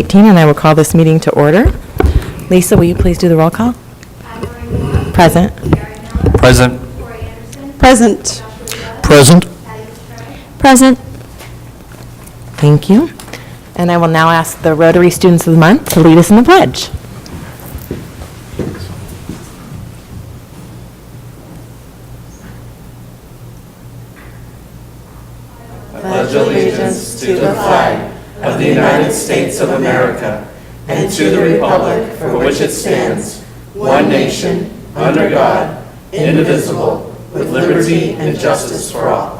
2018, and I will call this meeting to order. Lisa, will you please do the roll call? Present. Present. Present. Present. Present. Thank you. And I will now ask the Rotary Students of the Month to lead us in the pledge. Pledge allegiance to the flag of the United States of America and to the republic for which it stands, one nation, under God, indivisible, with liberty and justice for all.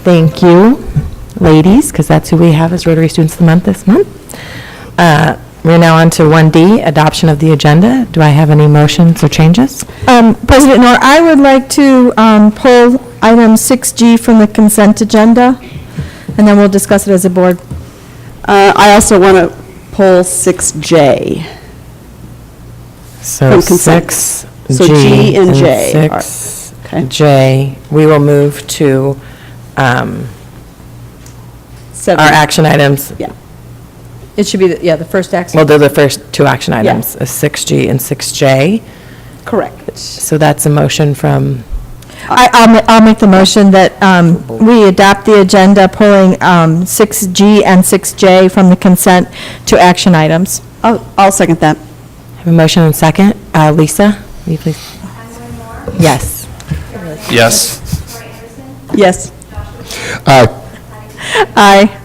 Thank you, ladies, because that's who we have as Rotary Students of the Month this month. We're now on to 1D, adoption of the agenda. Do I have any motions or changes? President Noor, I would like to pull item 6G from the consent agenda, and then we'll discuss it as a board. I also want to pull 6J. So From consent. 6G So G and J are- 6J, we will move to our 7. action items. Yeah. It should be, the first action. Well, they're the first two action items, 6G and 6J. Correct. So that's a motion from, I'll make the motion that we adopt the agenda, pulling 6G and 6J from the consent to action items. I'll second that. I have a motion and second. Lisa, will you please? Yes. Yes. Yes. Aye. Aye.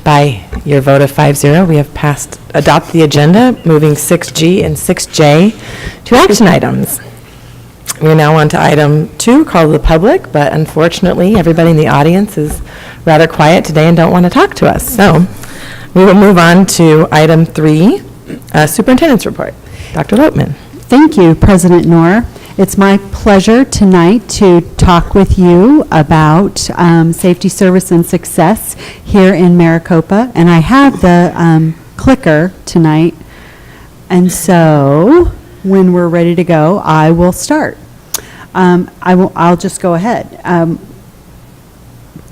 By your vote of 5-0, we have passed, adopt the agenda, moving 6G and 6J to action items. We're now on to item 2, call to the public, but unfortunately, everybody in the audience is rather quiet today and don't want to talk to us. So we will move on to item 3, superintendent's report. Dr. Lopman. Thank you, President Noor. It's my pleasure tonight to talk with you about safety, service, and success here in Maricopa. And I have the clicker tonight. And so when we're ready to go, I will start. I'll just go ahead.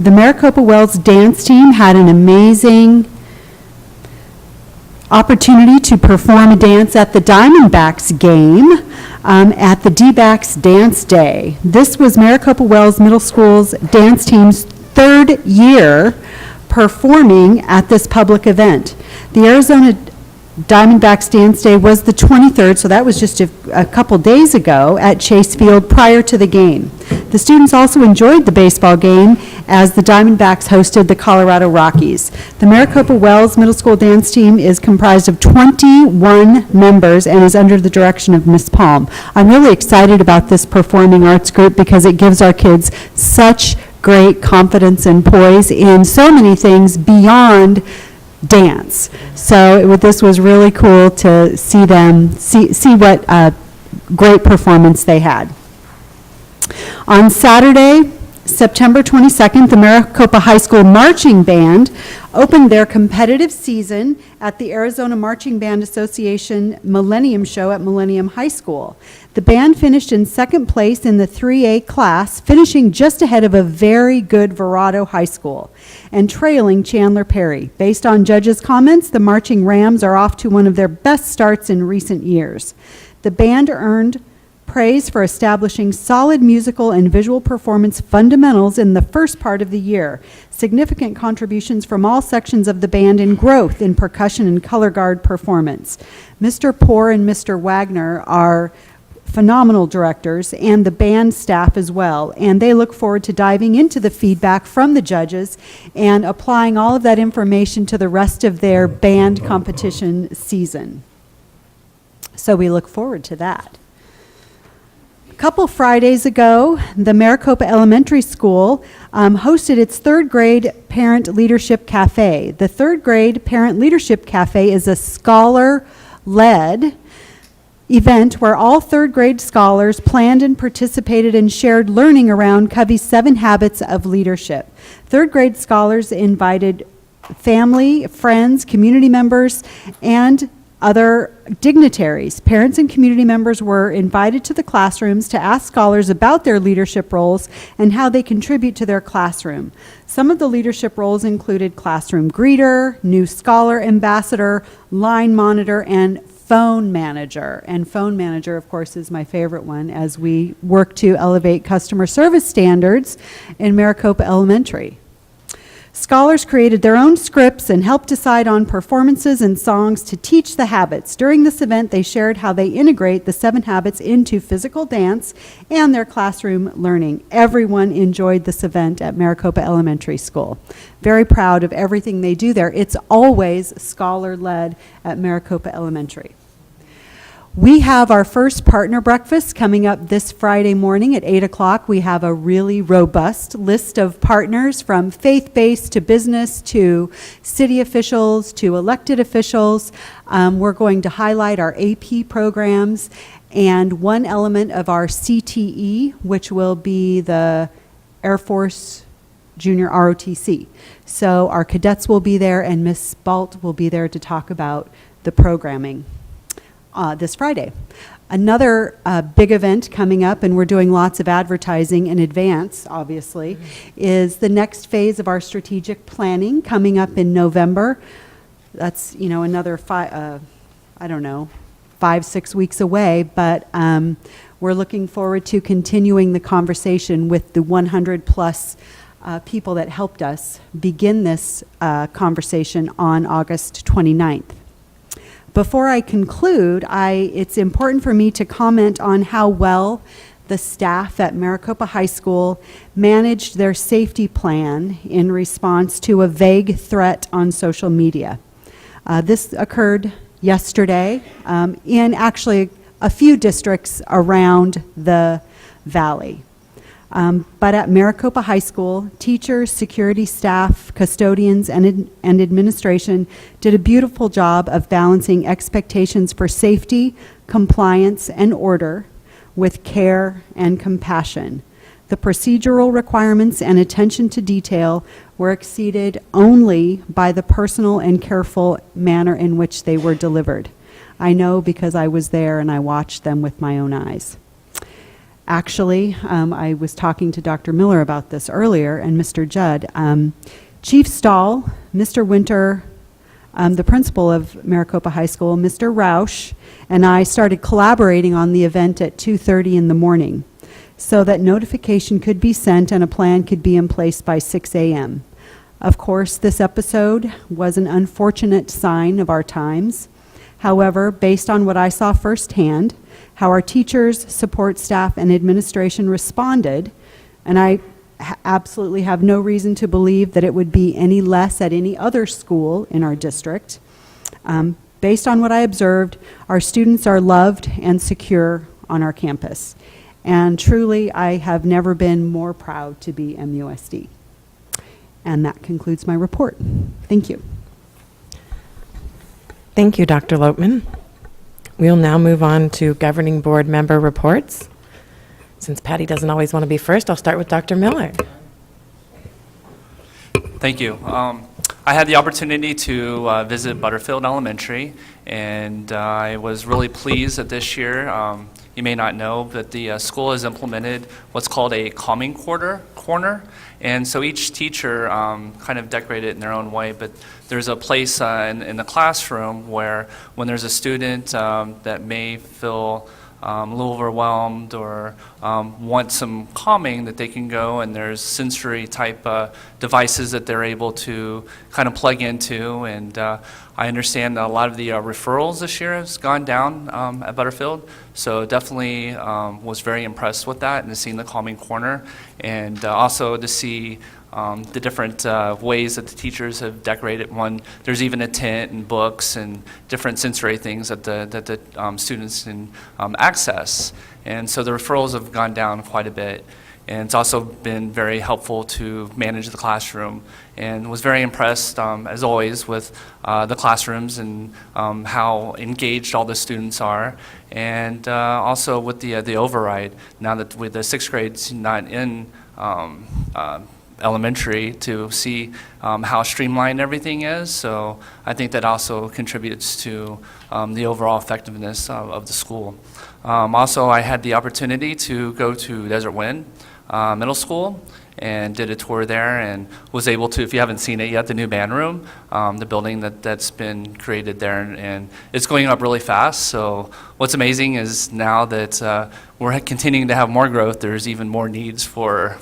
The Maricopa Wells dance team had an amazing opportunity to perform a dance at the Diamondbacks game at the D-backs Dance Day. This was Maricopa Wells Middle School's dance team's 3rd year performing at this public event. The Arizona Diamondbacks Dance Day was the 23rd, so that was just a couple days ago at Chase Field prior to the game. The students also enjoyed the baseball game as the Diamondbacks hosted the Colorado Rockies. The Maricopa Wells Middle School dance team is comprised of 21 members and is under the direction of Miss Palm. I'm really excited about this performing arts group because it gives our kids such great confidence and poise in so many things beyond dance. So this was really cool to see them, see what great performance they had. On Saturday, September 22nd, the Maricopa High School Marching Band opened their competitive season at the Arizona Marching Band Association Millennium Show at Millennium High School. The band finished in 2nd place in the 3A class, finishing just ahead of a very good Verrado High School and trailing Chandler Perry. Based on judges' comments, the Marching Rams are off to one of their best starts in recent years. The band earned praise for establishing solid musical and visual performance fundamentals in the first part of the year, significant contributions from all sections of the band, and growth in percussion and color guard performance. Mr. Poor and Mr. Wagner are phenomenal directors, and the band staff as well, and they look forward to diving into the feedback from the judges and applying all of that information to the rest of their band competition season. So we look forward to that. A couple Fridays ago, the Maricopa Elementary School hosted its 3rd grade Parent Leadership Cafe. The 3rd grade Parent Leadership Cafe is a scholar-led event where all 3rd grade scholars planned and participated and shared learning around Covey's 7 Habits of Leadership. 3rd grade scholars invited family, friends, community members, and other dignitaries. Parents and community members were invited to the classrooms to ask scholars about their leadership roles and how they contribute to their classroom. Some of the leadership roles included classroom greeter, new scholar ambassador, line monitor, and phone manager. And phone manager, of course, is my favorite one as we work to elevate customer service standards in Maricopa Elementary. Scholars created their own scripts and helped decide on performances and songs to teach the habits. During this event, they shared how they integrate the 7 habits into physical dance and their classroom learning. Everyone enjoyed this event at Maricopa Elementary School. Very proud of everything they do there. It's always scholar-led at Maricopa Elementary. We have our first partner breakfast coming up this Friday morning at 8 o'clock. We have a really robust list of partners from faith-based to business to city officials to elected officials. We're going to highlight our AP programs and one element of our CTE, which will be the Air Force Junior ROTC. So our cadets will be there and Ms. Balt will be there to talk about the programming. This Friday. Another big event coming up, and we're doing lots of advertising in advance, obviously, is the next phase of our strategic planning coming up in November. That's, another 5-6 weeks away, but we're looking forward to continuing the conversation with the 100 plus people that helped us begin this conversation on August 29th. Before I conclude, it's important for me to comment on how well the staff at Maricopa High School managed their safety plan in response to a vague threat on social media. This occurred yesterday in actually a few districts around the valley. But at Maricopa High School, teachers, security staff, custodians, and administration did a beautiful job of balancing expectations for safety, compliance, and order with care and compassion. The procedural requirements and attention to detail were exceeded only by the personal and careful manner in which they were delivered. I know because I was there and I watched them with my own eyes. Actually, I was talking to Dr. Miller about this earlier, and Mr. Judd. Chief Stahl, Mr. Winter, the principal of Maricopa High School, Mr. Roush, and I started collaborating on the event at 2:30 in the morning so that notification could be sent and a plan could be in place by 6 a.m. Of course, this episode was an unfortunate sign of our times. However, based on what I saw firsthand, how our teachers, support staff, and administration responded, and I absolutely have no reason to believe that it would be any less at any other school in our district. Based on what I observed, our students are loved and secure on our campus. And truly, I have never been more proud to be MUSD. And that concludes my report. Thank you. Thank you, Dr. Lopman. We'll now move on to governing board member reports. Since Patty doesn't always want to be first, I'll start with Dr. Miller. Thank you. I had the opportunity to visit Butterfield Elementary, and I was really pleased that this year, you may not know, but the school has implemented what's called a calming corner. And so each teacher kind of decorated it in their own way, but there's a place in the classroom where when there's a student that may feel a little overwhelmed or want some calming, that they can go, and there's sensory type devices that they're able to kind of plug into. And I understand that a lot of the referrals this year has gone down at Butterfield, so definitely was very impressed with that and to see the calming corner, and also to see the different ways that the teachers have decorated one. There's even a tent and books and different sensory things that the students can access. And so the referrals have gone down quite a bit. And it's also been very helpful to manage the classroom, and was very impressed, as always, with the classrooms and how engaged all the students are, and also with the override. Now that with the 6th grades not in elementary to see how streamlined everything is. So I think that also contributes to the overall effectiveness of the school. Also, I had the opportunity to go to Desert Wind Middle School and did a tour there and was able to, if you haven't seen it yet, the new band room, the building that's been created there, and it's going up really fast. So what's amazing is now that we're continuing to have more growth, there's even more needs for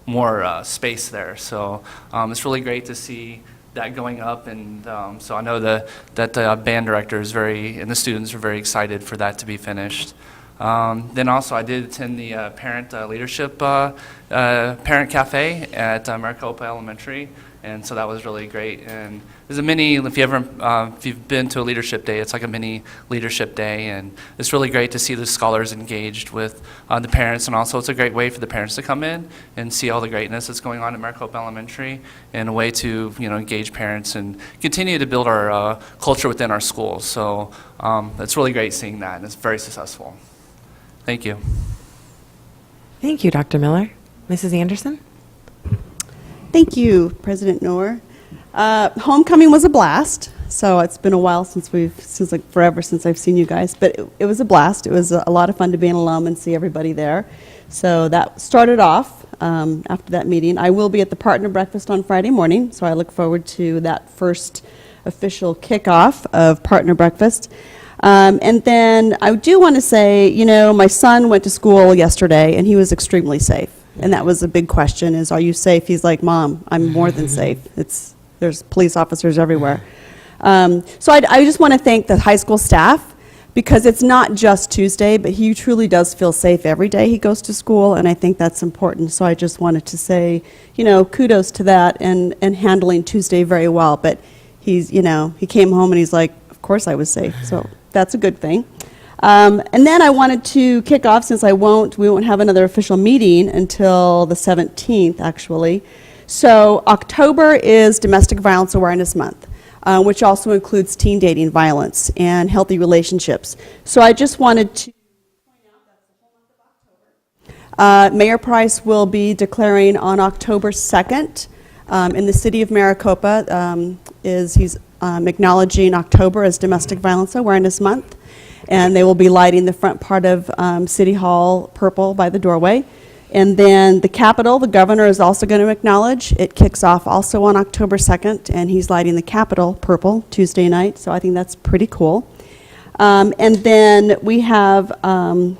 more space there. So it's really great to see that going up, and so I know that the band director is and the students are very excited for that to be finished. Then also I did attend the parent leadership parent cafe at Maricopa Elementary, and so that was really great. And there's a mini, if you've been to a leadership day, it's like a mini leadership day, and it's really great to see the scholars engaged with the parents, and also it's a great way for the parents to come in and see all the greatness that's going on at Maricopa Elementary, and a way to engage parents and continue to build our culture within our schools. So it's really great seeing that, and it's very successful. Thank you. Thank you, Dr. Miller. Mrs. Anderson? Thank you, President Noor. Homecoming was a blast. So it's been a while since forever since I've seen you guys, but it was a blast. It was a lot of fun to be an alum and see everybody there. So that started off after that meeting. I will be at the partner breakfast on Friday morning, so I look forward to that first official kickoff of partner breakfast. And then I do want to say, my son went to school yesterday, and he was extremely safe. And that was a big question, is, are you safe? He's like, Mom, I'm more than safe. There's police officers everywhere. So I just want to thank the high school staff, because it's not just Tuesday, but he truly does feel safe every day he goes to school, and I think that's important. So I just wanted to say, kudos to that and handling Tuesday very well. But he came home and he's like, of course I was safe. So that's a good thing. And then I wanted to kick off, since we won't have another official meeting until the 17th, actually. So October is Domestic Violence Awareness Month, which also includes teen dating violence and healthy relationships. So I just wanted to point out that's the whole month of October. Mayor Price will be declaring on October 2nd in the city of Maricopa, he's acknowledging October as Domestic Violence Awareness Month. And they will be lighting the front part of City Hall purple by the doorway. And then the Capitol, the governor is also going to acknowledge. It kicks off also on October 2nd, and he's lighting the Capitol purple Tuesday night, so I think that's pretty cool. And then we have, on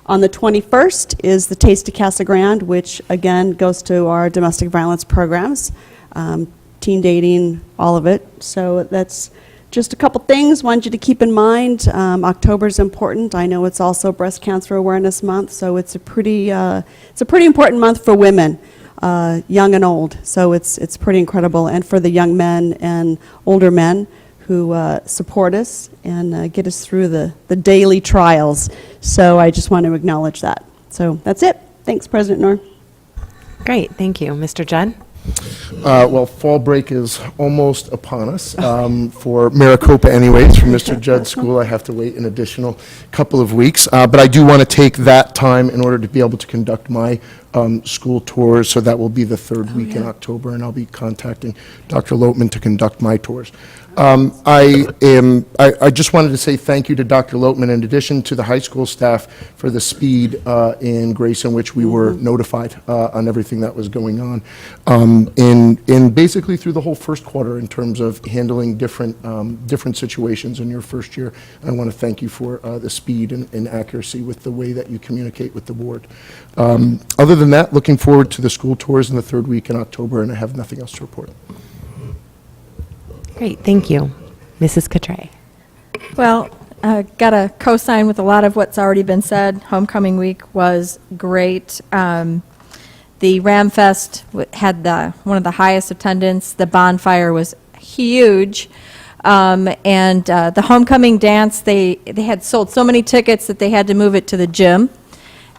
the 21st is the Taste of Casa Grande, which again goes to our domestic violence programs, teen dating, all of it. So that's just a couple things wanted you to keep in mind. October is important. I know it's also Breast Cancer Awareness Month, so it's a pretty important month for women, young and old. So it's pretty incredible, and for the young men and older men who support us and get us through the daily trials. So I just want to acknowledge that. So that's it. Thanks, President Noor. Great, thank you. Mr. Judd? Well, fall break is almost upon us. For Maricopa anyways, for Mr. Judd's school, I have to wait an additional couple of weeks. But I do want to take that time in order to be able to conduct my school tours, so that will be the third week in October, and I'll be contacting Dr. Loatman to conduct my tours. I just wanted to say thank you to Dr. Loatman, in addition to the high school staff, for the speed and grace in which we were notified on everything that was going on, in basically through the whole first quarter, in terms of handling different situations in your first year. I want to thank you for the speed and accuracy with the way that you communicate with the board. Other than that, looking forward to the school tours in the third week in October, and I have nothing else to report. Great, thank you. Mrs. Cotray? Well, got to co-sign with a lot of what's already been said. Homecoming week was great. The Ram Fest had one of the highest attendance. The bonfire was huge. And the homecoming dance, they had sold so many tickets that they had to move it to the gym.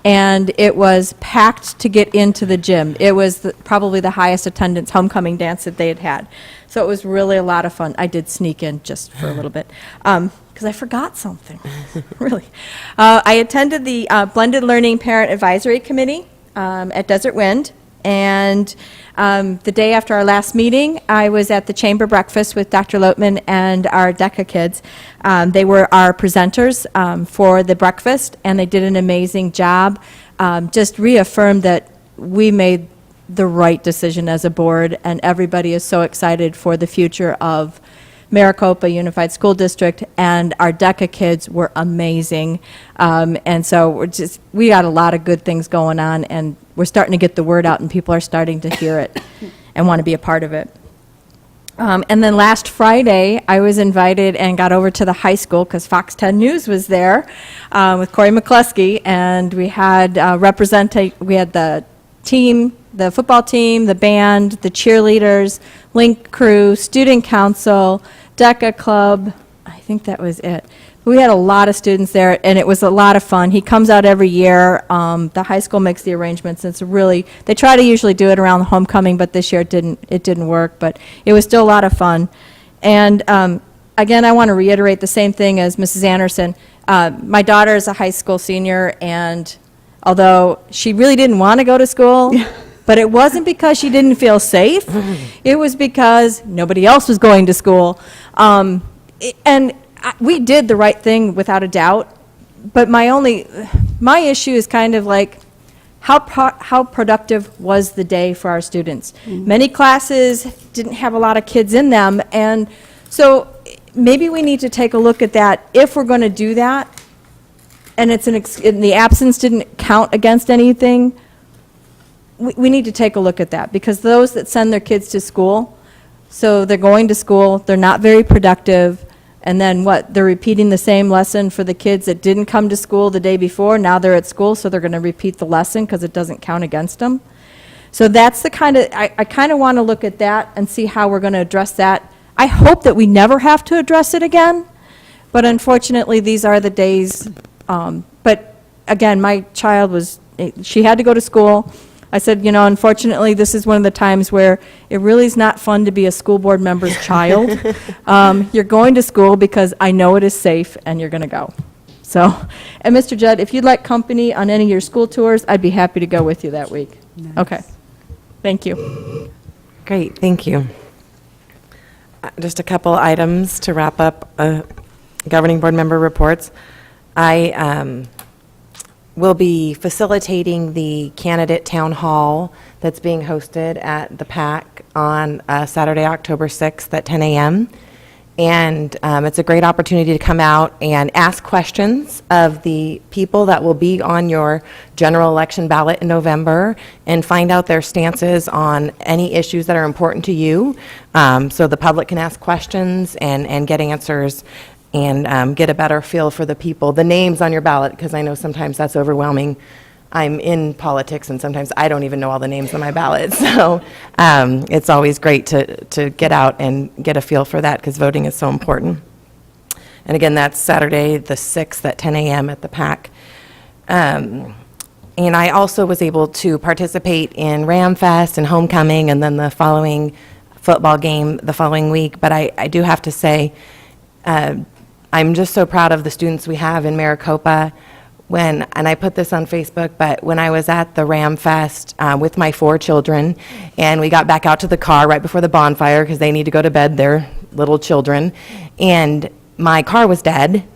And it was packed to get into the gym. It was probably the highest attendance homecoming dance that they had had. So it was really a lot of fun. I did sneak in just for a little bit because I forgot something, really. I attended the Blended Learning Parent Advisory Committee at Desert Wind, And the day after our last meeting, I was at the chamber breakfast with Dr. Lotman and our DECA kids. They were our presenters for the breakfast, and they did an amazing job. Just reaffirmed that we made the right decision as a board, and everybody is so excited for the future of Maricopa Unified School District, and our DECA kids were amazing. And so we got a lot of good things going on, and we're starting to get the word out, and people are starting to hear it and want to be a part of it. And then last Friday, I was invited and got over to the high school because Fox 10 News was there with Corey McCluskey, and we had we had the team, the football team, the band, the cheerleaders, Link crew, student council, DECA club. I think that was it. We had a lot of students there, and it was a lot of fun. He comes out every year. The high school makes the arrangements. It's really, they try to usually do it around the homecoming, but this year it didn't work, but it was still a lot of fun. And again, I want to reiterate the same thing as Mrs. Anderson. My daughter is a high school senior, and although she really didn't want to go to school, but it wasn't because she didn't feel safe. It was because nobody else was going to school. We did the right thing without a doubt. But my issue is kind of like, how productive was the day for our students? Many classes didn't have a lot of kids in them. And so maybe we need to take a look at that if we're going to do that. And and the absence didn't count against anything. We need to take a look at that, because those that send their kids to school, so they're going to school, they're not very productive, and then they're repeating the same lesson for the kids that didn't come to school the day before. Now they're at school, so they're going to repeat the lesson because it doesn't count against them. So that's the kind of, I kind of want to look at that and see how we're going to address that. I hope that we never have to address it again, but unfortunately these are the days. But again, my child she had to go to school. I said, unfortunately, this is one of the times where it really is not fun to be a school board member's child. You're going to school because I know it is safe, and you're going to go. So, and Mr. Judd, if you'd like company on any of your school tours, I'd be happy to go with you that week. Nice. Okay. Thank you. Great, thank you. Just a couple items to wrap up governing board member reports. I will be facilitating the candidate town hall that's being hosted at the PAC on Saturday, October 6th at 10 a.m. And it's a great opportunity to come out and ask questions of the people that will be on your general election ballot in November and find out their stances on any issues that are important to you, so the public can ask questions and get answers and get a better feel for the people, the names on your ballot, because I know sometimes that's overwhelming. I'm in politics, and sometimes I don't even know all the names on my ballot. So it's always great to get out and get a feel for that, because voting is so important. And again, that's Saturday the 6th at 10 a.m. at the PAC. And I also was able to participate in Ram Fest and Homecoming, and then the following football game the following week. But I do have to say, I'm just so proud of the students we have in Maricopa. And I put this on Facebook, but when I was at the Ram Fest with my 4 children, and we got back out to the car right before the bonfire because they need to go to bed, they're little children, and my car was dead,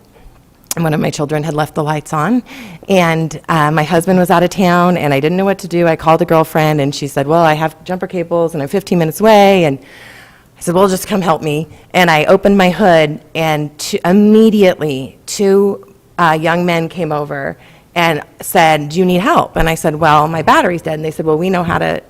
and one of my children had left the lights on, and my husband was out of town, and I didn't know what to do. I called a girlfriend, and she said, well, I have jumper cables, and I'm 15 minutes away, and I said, well, just come help me. And I opened my hood, and immediately 2 young men came over and said, do you need help? And I said, well, my battery's dead. And they said, well, we know how to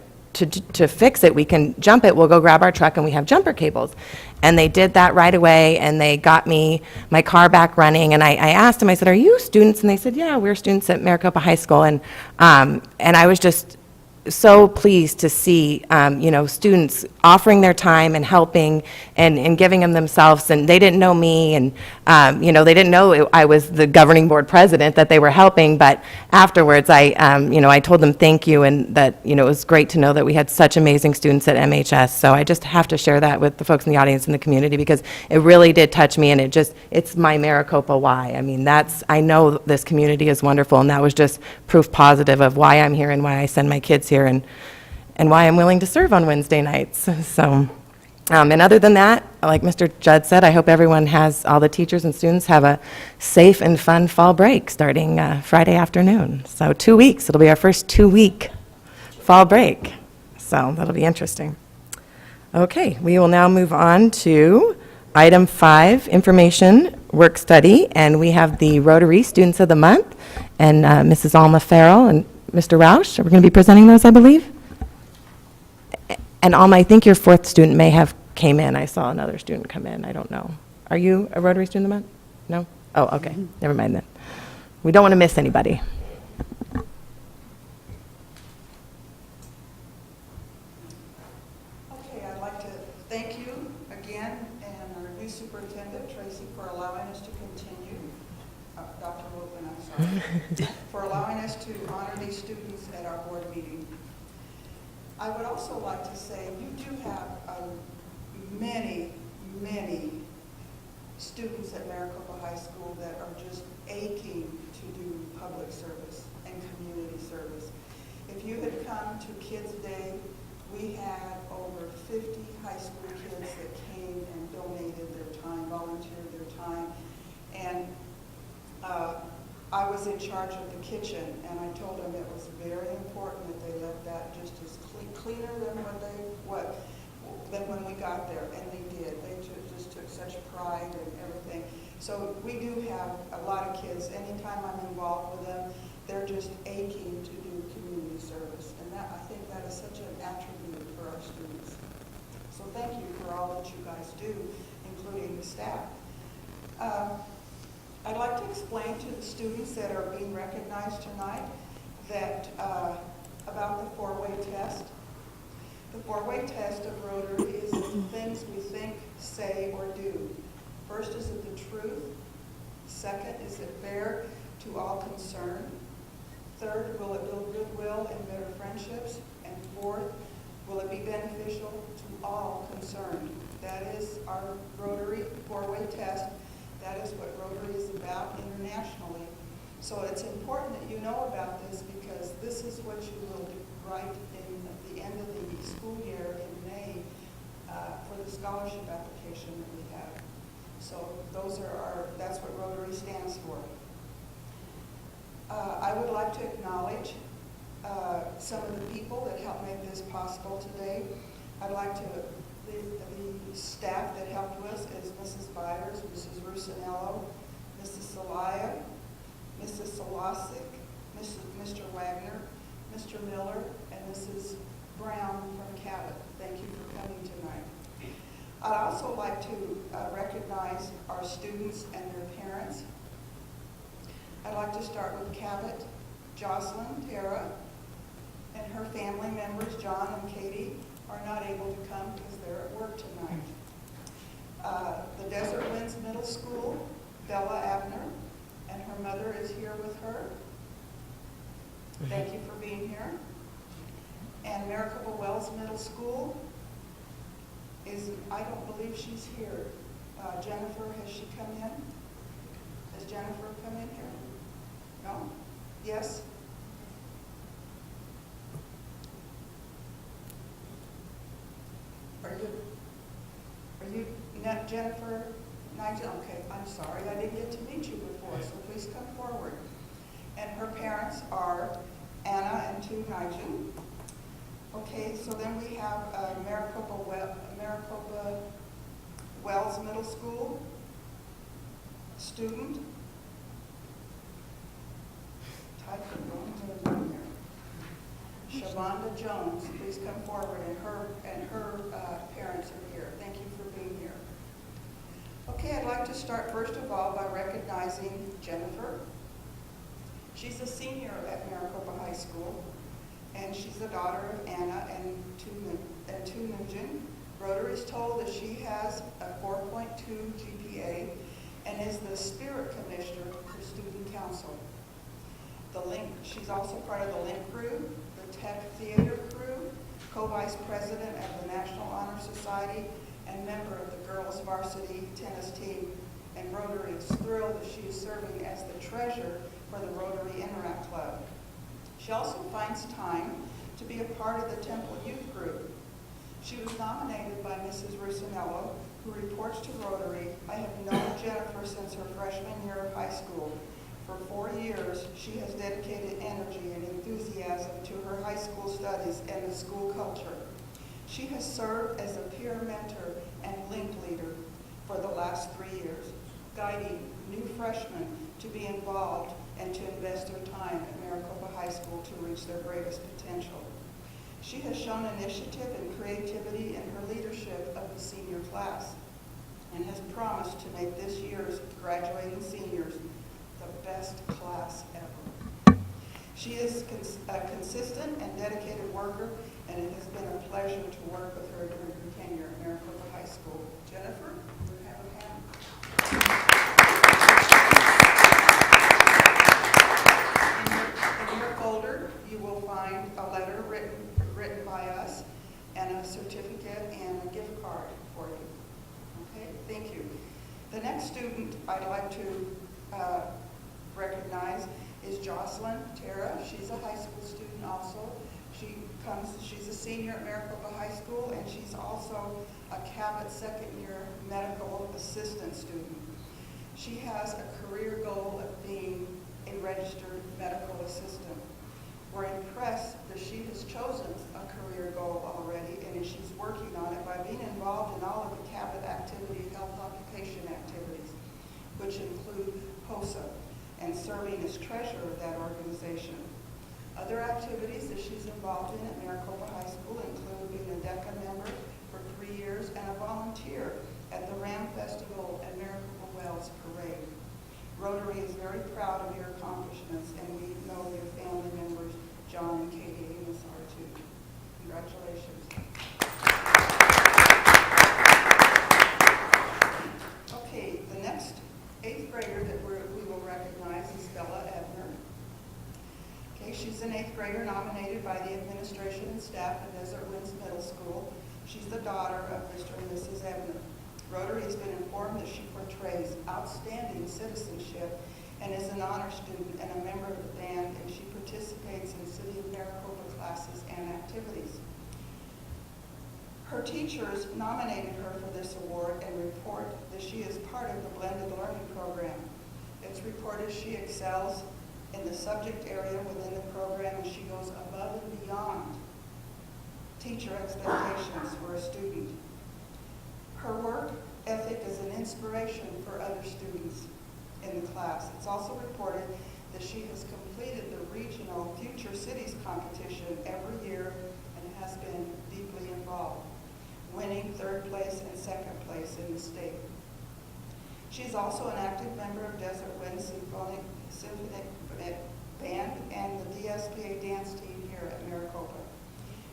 fix it. We can jump it. We'll go grab our truck, and we have jumper cables. And they did that right away, and they got me my car back running. And I asked them, I said, are you students? And they said, yeah, we're students at Maricopa High School. And I was just so pleased to see, students offering their time and helping and giving them themselves. And they didn't know me, and, they didn't know I was the governing board president that they were helping. But afterwards, I told them thank you, and that, it was great to know that we had such amazing students at MHS. So I just have to share that with the folks in the audience and the community, because it really did touch me, and it's my Maricopa why. I mean, I know this community is wonderful, and that was just proof positive of why I'm here and why I send my kids here. and why I'm willing to serve on Wednesday nights. So, and other than that, like Mr. Judd said, I hope everyone has, all the teachers and students have a safe and fun fall break starting Friday afternoon. So 2 weeks, it'll be our first 2-week fall break. So that'll be interesting. Okay, we will now move on to item 5, information work study, and we have the Rotary Students of the Month, and Mrs. Alma Farrell and Mr. Roush. We're going to be presenting those, I believe. And Alma, I think your 4th student may have came in. I saw another student come in. I don't know. Are you a Rotary Student of the Month? No? Oh, okay. Never mind then. We don't want to miss anybody. Okay, I'd like to thank you again and our new superintendent, Tracy, for allowing us to continue, Dr. Wolfman, I'm sorry, for allowing us to honor these students at our board meeting. I would also like to say you do have many students at Maricopa High School that are just aching to do public service and community service. If you had come to Kids Day, we had over 50 high school kids that came and donated their time, volunteered their time. And I was in charge of the kitchen, and I told them it was very important that they left that just as cleaner than when we got there, and they did. They just took such pride and everything. So we do have a lot of kids. Anytime I'm involved with them, they're just aching to do community service, and that, I think that is such an attribute for our students. So thank you for all that you guys do, including the staff. I'd like to explain to the students that are being recognized tonight that about the 4-way test. The 4-way test of Rotary is the things we think, say, or do. First, is it the truth? Second, is it fair to all concerned? Third, will it build goodwill and better friendships? And fourth, will it be beneficial to all concerned? That is our Rotary 4-way test. That is what Rotary is about internationally. So it's important that you know about this, because this is what you will write at the end of the school year in May for the scholarship application that we have. So that's what Rotary stands for. I would like to acknowledge some of the people that helped make this possible today. I'd like to, the staff that helped us is Mrs. Byers, Mrs. Rusinello, Mrs. Salaya, Mrs. Solasic, Mr. Wagner, Mr. Miller, and Mrs. Brown from Cabot. Thank you for coming tonight. I'd also like to recognize our students and their parents. I'd like to start with Cabot. Jocelyn, Tara, and her family members, John and Katie, are not able to come because they're at work tonight. The Desert Winds Middle School, Bella Abner, and her mother is here with her. Thank you for being here. And Maricopa Wells Middle School I don't believe she's here. Jennifer, has she come in? Has Jennifer come in here? No? Yes? Are you not Jennifer Nigel? Okay, I'm sorry, I didn't get to meet you before, so please come forward. And her parents are Anna and Tu Nigel. Okay, so then we have Maricopa Wells Middle School student. Type the wrong name here. Shavonda Jones, please come forward, and her parents are here. Thank you for being here. Okay, I'd like to start first of all by recognizing Jennifer. She's a senior at Maricopa High School, and she's the daughter of Anna and Tu Nugent. Rotary is told that she has a 4.2 GPA and is the Spirit Commissioner for Student Council. She's also part of the Link Crew, the Tech Theater Crew, co-vice president of the National Honor Society, and member of the girls varsity tennis team. And Rotary is thrilled that she is serving as the treasurer for the Rotary Interact Club. She also finds time to be a part of the Temple Youth Group. She was nominated by Mrs. Russinello, who reports to Rotary. I have known Jennifer since her freshman year of high school. For 4 years, she has dedicated energy and enthusiasm to her high school studies and the school culture. She has served as a peer mentor and link leader for the last 3 years, guiding new freshmen to be involved and to invest their time at Maricopa High School to reach their greatest potential. She has shown initiative and creativity in her leadership of the senior class and has promised to make this year's graduating seniors the best class ever. She is a consistent and dedicated worker, and it has been a pleasure to work with her during her tenure at Maricopa High School. Jennifer, you have a hand. In your folder, you will find a letter written by us and a certificate and a gift card for you. Okay, thank you. The next student I'd like to recognize is Jocelyn Terra. She's a high school student also. She's a senior at Maricopa High School, and she's also a Cabot second-year medical assistant student. She has a career goal of being a registered medical assistant. We're impressed that she has chosen a career goal already, and she's working on it by being involved in all of the Cabot activities, health occupation activities, which include HOSA, and serving as treasurer of that organization. Other activities that she's involved in at Maricopa High School include being a DECA member for 3 years and a volunteer at the Ram Festival and Maricopa Wells Parade. Rotary is very proud of your accomplishments, and we know your family members, John and Katie Amos, are too. Congratulations. Okay, the next 8th grader that we will recognize is Bella Ebner. Okay, she's an 8th grader nominated by the administration and staff at Desert Winds Middle School. She's the daughter of Mr. and Mrs. Ebner. Rotary has been informed that she portrays outstanding citizenship and is an honor student and a member of the band, and she participates in City of Maricopa classes and activities. Her teachers nominated her for this award and report that she is part of the blended learning program. It's reported she excels in the subject area within the program, and she goes above and beyond teacher expectations for a student. Her work ethic is an inspiration for other students in the class. It's also reported that she has completed the regional Future Cities competition every year and has been deeply involved, winning 3rd place and 2nd place in the state. She's also an active member of Desert Wind Symphonic Band and the DSPA dance team here at Maricopa.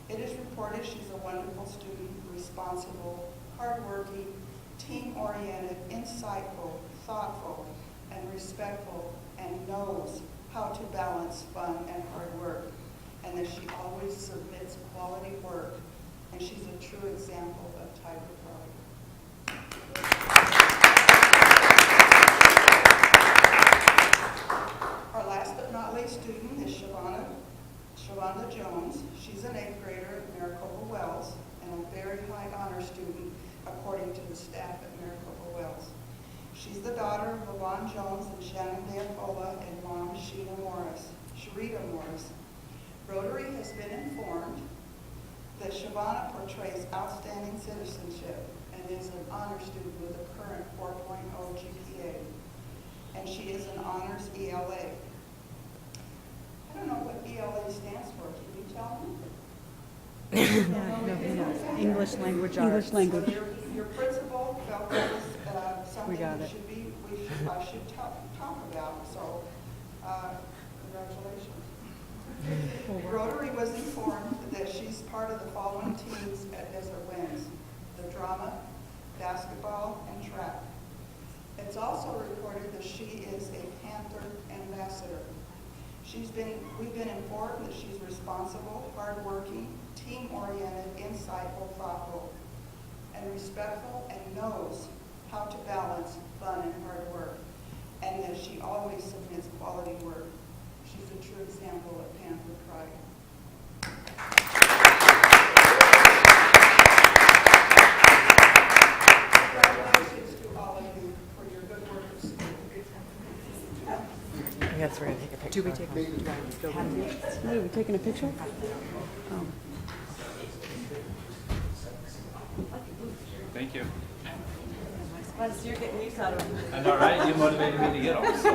It is reported she's a wonderful student, responsible, hardworking, team-oriented, insightful, thoughtful, and respectful, and knows how to balance fun and hard work, and that she always submits quality work, and she's a true example of Tiger Pride. Our last but not least student is Shavonda Jones. She's an 8th grader at Maricopa Wells and a very high honor student according to the staff at Maricopa Wells. She's the daughter of Levon Jones and Shannon Deafola and mom Sharita Morris. Rotary has been informed that Shavonda portrays outstanding citizenship and is an honor student with a current 4.0 GPA. And she is an honors ELA. I don't know what ELA stands for. Can you tell me? English language arts. So your principal felt that was something I should talk about, so congratulations. Rotary was informed that she's part of the following teams at Desert Winds: the drama, basketball, and track. It's also reported that she is a Panther ambassador. We've been informed that she's responsible, hardworking, team-oriented, insightful, thoughtful, and respectful, and knows how to balance fun and hard work, and that she always submits quality work. She's a true example of Panther Pride. taking a picture? Thank you. I know, right? You motivated me to get them, so.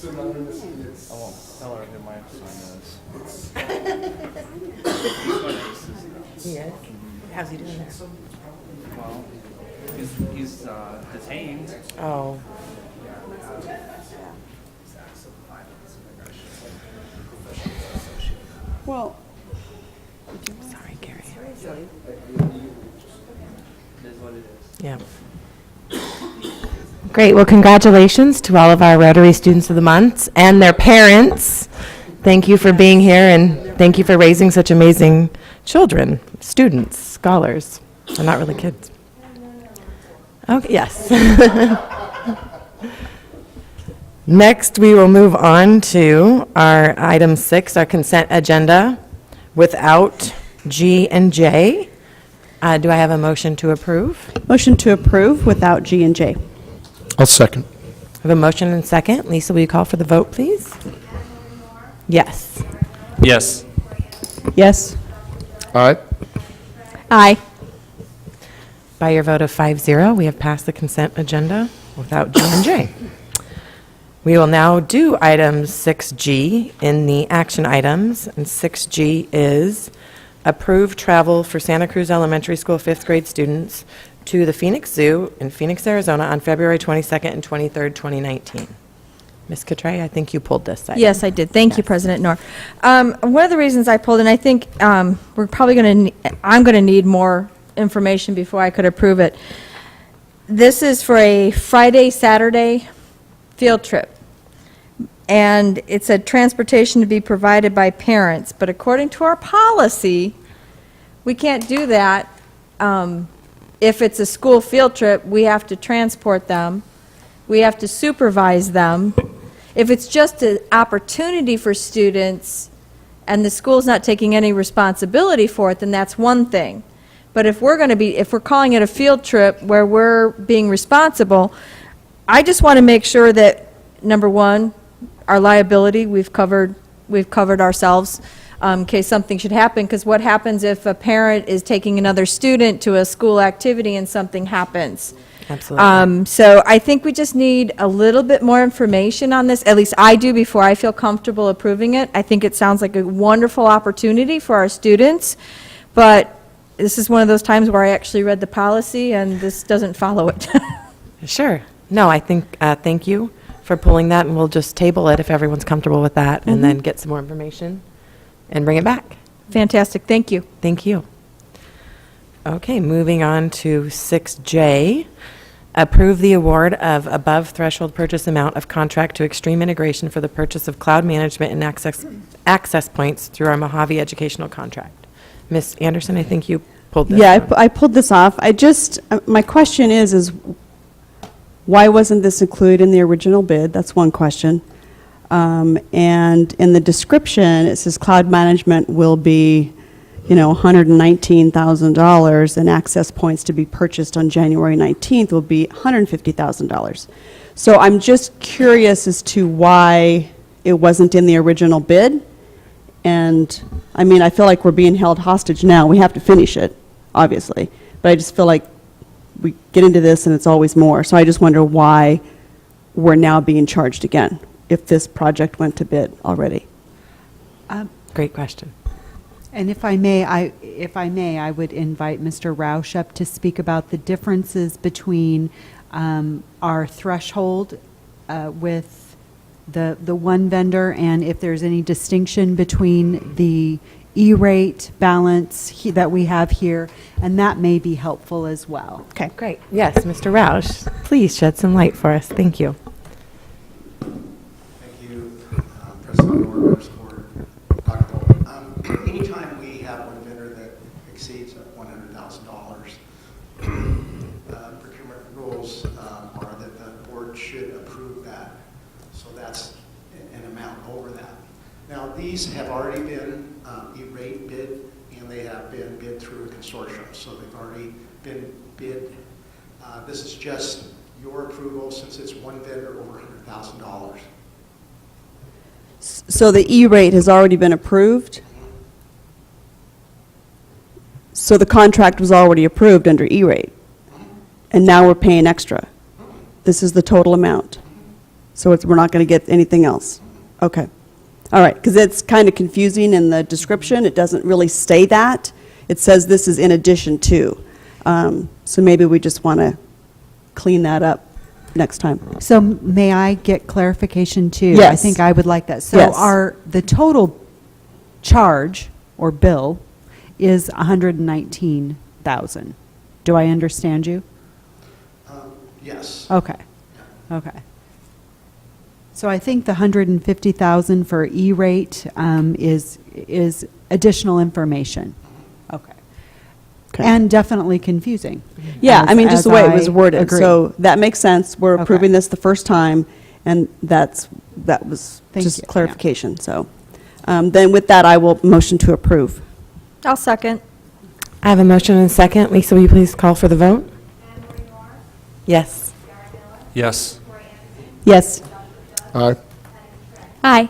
I won't tell her who my son is. He is? How's he doing there? Well, he's detained. Oh. Well, Sorry, Gary. It is what it is. Yeah. Great. Well, congratulations to all of our Rotary Students of the Month and their parents. Thank you for being here, and thank you for raising such amazing children, students, scholars. They're not really kids. Okay, yes. Next, we will move on to our item 6, our consent agenda, without G and J. Do I have a motion to approve? Motion to approve without G and J. I'll second. I have a motion and second. Lisa, will you call for the vote, please? Yes. Yes. Yes. Aye. Aye. By your vote of 5-0, we have passed the consent agenda without G and J. We will now do item 6G in the action items, and 6G is approve travel for Santa Cruz Elementary School 5th grade students to the Phoenix Zoo in Phoenix, Arizona on February 22nd and 23rd, 2019. Ms. Cotray, I think you pulled this item. Yes, I did. Thank you, President Noor. One of the reasons I pulled, and I think we're probably going to, I'm going to need more information before I could approve it. This is for a Friday, Saturday field trip. And it's a transportation to be provided by parents. But according to our policy, we can't do that. If it's a school field trip, we have to transport them. We have to supervise them. If it's just an opportunity for students and the school's not taking any responsibility for it, then that's one thing. But if we're calling it a field trip where we're being responsible, I just want to make sure that, number one, our liability, we've covered ourselves in case something should happen, because what happens if a parent is taking another student to a school activity and something happens? Absolutely. So I think we just need a little bit more information on this, at least I do, before I feel comfortable approving it. I think it sounds like a wonderful opportunity for our students, but this is one of those times where I actually read the policy and this doesn't follow it. Sure. No, I think, thank you for pulling that, and we'll just table it if everyone's comfortable with that, and then get some more information and bring it back. Fantastic, thank you. Thank you. Okay, moving on to 6J. Approve the award of above threshold purchase amount of contract to Extreme Integration for the purchase of cloud management and access points through our Mojave educational contract. Ms. Anderson, I think you pulled this. Yeah, one. I pulled this off. I just, my question is why wasn't this included in the original bid? That's one question. And in the description, it says cloud management will be $119,000, and access points to be purchased on January 19th will be $150,000. So I'm just curious as to why it wasn't in the original bid. And, I mean, I feel like we're being held hostage now. We have to finish it, obviously. But I just feel like we get into this and it's always more. So I just wonder why we're now being charged again, if this project went to bid already. Great question. And if I may, I would invite Mr. Roush up to speak about the differences between our threshold with the one vendor, and if there's any distinction between the E-rate balance that we have here, and that may be helpful as well. Okay. Great. Yes, Mr. Roush, please shed some light for us. Thank you. Thank you, President Moore, members of the board, Dr. Bolt. Anytime we have one vendor that exceeds $100,000, procurement rules are that the board should approve that. So that's an amount over that. Now, these have already been E-rate bid, and they have been bid through a consortium. So they've already been bid. This is just your approval since it's one vendor over $100,000. So the E-rate has already been approved? So the contract was already approved under E-rate? And now we're paying extra? This is the total amount? So we're not going to get anything else? Okay. All right, because it's kind of confusing in the description. It doesn't really say that. It says this is in addition to. So maybe we just want to clean that up next time. So may I get clarification too? Yes. I think I would like that. So Yes. the total charge or bill is $119,000. Do I understand you? Yes. Okay. Okay. So I think the $150,000 for E-rate is additional information. Okay. Okay. And definitely confusing. Yeah, as- I mean, just the way it as was I worded. agree. So that makes sense. We're Okay. approving this the first time, and that was Thank just you, yeah. clarification. So then with that, I will motion to approve. I'll second. I have a motion and a second. Lisa, will you please call for the vote? Yes. Yes. Yes. Aye. Aye.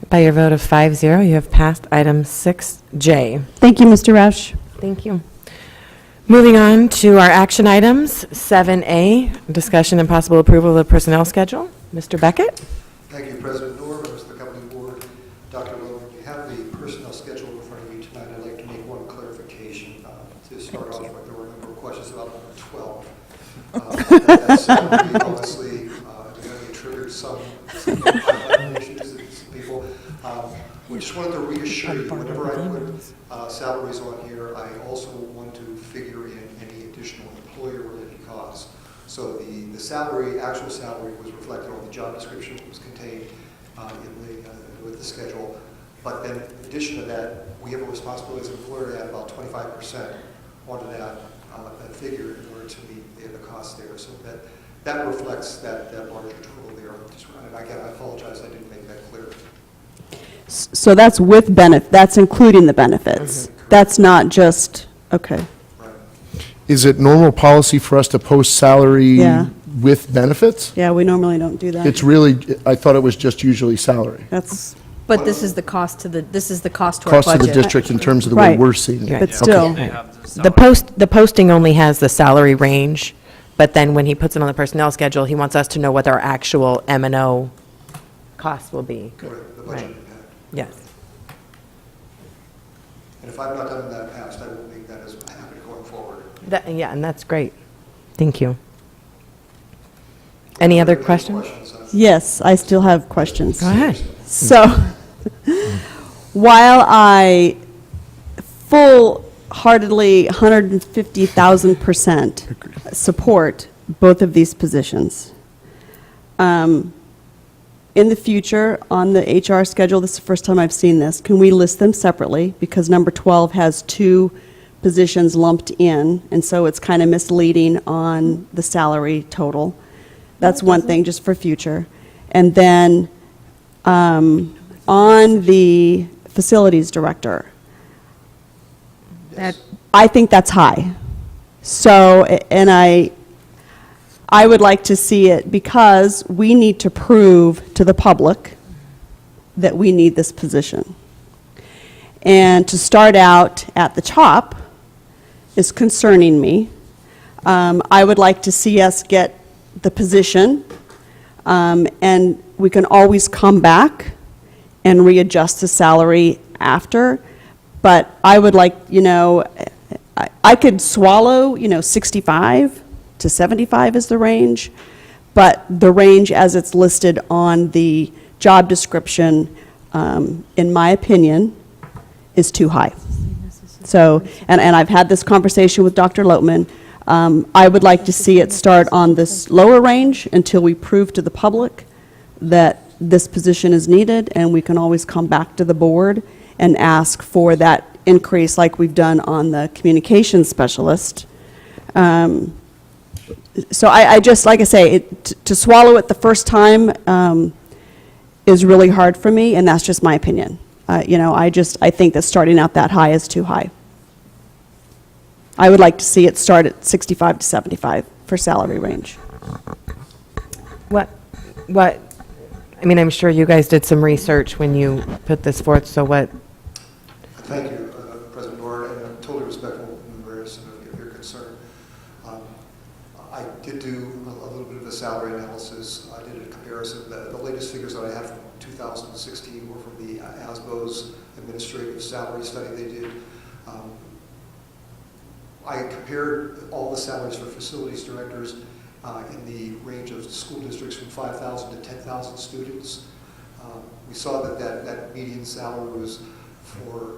By your vote of 5-0, you have passed item 6J. Thank you, Mr. Roush. Thank you. Moving on to our action items, 7A, discussion and possible approval of the personnel schedule. Mr. Beckett? Thank you, President Moore, members of the governing board. Dr. Lowe, you have the personnel schedule in front of you tonight. I'd like to make one clarification. To start off with, there were a number of questions about number 12. That salary, honestly, it triggered some issues in some people. We just wanted to reassure you, whenever I put salaries on here, I also want to figure in any additional employer-related costs. So the salary, actual salary, was reflected on the job description that was contained with the schedule. But then in addition to that, we have a responsibility as an employer to add about 25% onto that figure in order to meet the costs there. So that reflects that larger total there. And again, I apologize, I didn't make that clear. So that's with benefit, that's including the benefits. That's not just, okay. Right. Is it normal policy for us to post salary Yeah. with benefits? Yeah, we normally don't do that. It's really, I thought it was just usually salary. That's, But this is the cost to our Cost budget. to the district in terms of the way Right. we're seeing it. Right. but Yeah, still. they have the The posting only has the salary range, but then when he puts it on the personnel schedule, he wants us to know what our actual M&O costs will be. Correct, the budget Right. impact. Yes. And if I've not done that in the past, I will make that as a habit going forward. Yeah, and that's great. Thank you. Any other questions? yes, I still have questions. Go ahead. So, while I full-heartedly 150,000% support both of these positions, in the future, on the HR schedule, this is the first time I've seen this, can we list them separately? Because number 12 has 2 positions lumped in, and so it's kind of misleading on the salary total. That's one thing, just for future. And then on the facilities director, I think that's high. So, and I would like to see it because we need to prove to the public that we need this position. And to start out at the top is concerning me. I would like to see us get the position, and we can always come back and readjust the salary after. But I would like, I could swallow, 65 to 75 is the range, but the range as it's listed on the job description, in my opinion, is too high. So, and I've had this conversation with Dr. Loatman. I would like to see it start on this lower range until we prove to the public that this position is needed, and we can always come back to the board and ask for that increase like we've done on the communications specialist. So I just, like I say, to swallow it the first time is really hard for me, and that's just my opinion. I think that starting out that high is too high. I would like to see it start at 65 to 75 for salary range. I'm sure you guys did some research when you put this forth, so what? Thank you, President Nora, and I'm totally respectful and embarrassed of your concern. I did do a little bit of a salary analysis. I did a comparison. The latest figures that I had from 2016 were from the ASBO's administrative salary study they did. I compared all the salaries for facilities directors in the range of school districts from 5,000 to 10,000 students. We saw that median salary was for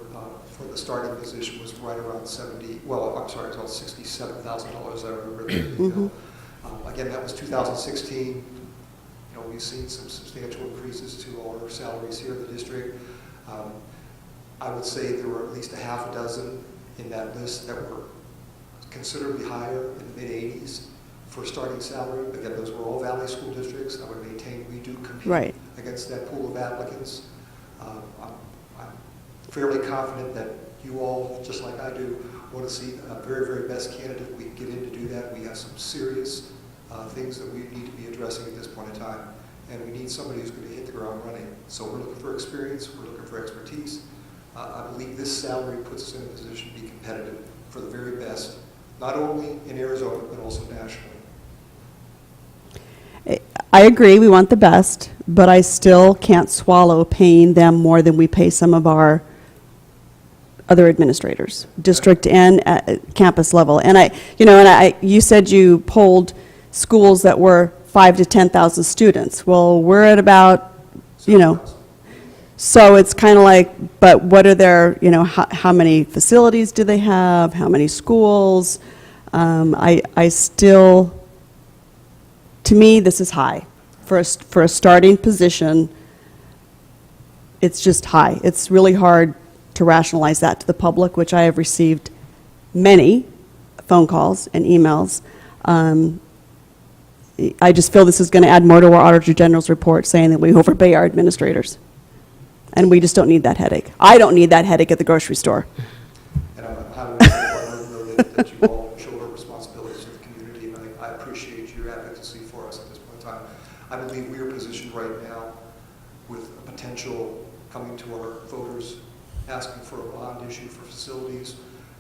the starting position was right around $67,000, I remember. Again, that was 2016. We've seen some substantial increases to our salaries here in the district. I would say there were at least a half a dozen in that list that were considerably higher in the mid-80s for starting salary. Again, those were all Valley School Districts. I would maintain we do compete against that pool of applicants. I'm fairly confident that you all, just like I do, want to see a very, very best candidate. We can get in to do that. We have some serious things that we need to be addressing at this point in time. And we need somebody who's going to hit the ground running. So we're looking for experience. We're looking for expertise. I believe this salary puts us in a position to be competitive for the very best, not only in Arizona, but also nationally. I agree, we want the best, but I still can't swallow paying them more than we pay some of our other administrators, district and at campus level. And you said you polled schools that were 5 to 10,000 students. Well, we're at about, so it's kind of like, but what are their, how many facilities do they have? How many schools? I still, to me, this is high. For a starting position, it's just high. It's really hard to rationalize that to the public, which I have received many phone calls and emails. I just feel this is going to add more to our Auditor General's report saying that we overpay our administrators. And we just don't need that headache. I don't need that headache at the grocery store. And I'm happy that you all shoulder responsibilities to the community, and I appreciate your advocacy for us at this point in time. I believe we are positioned right now with a potential coming to our voters asking for a bond issue for facilities.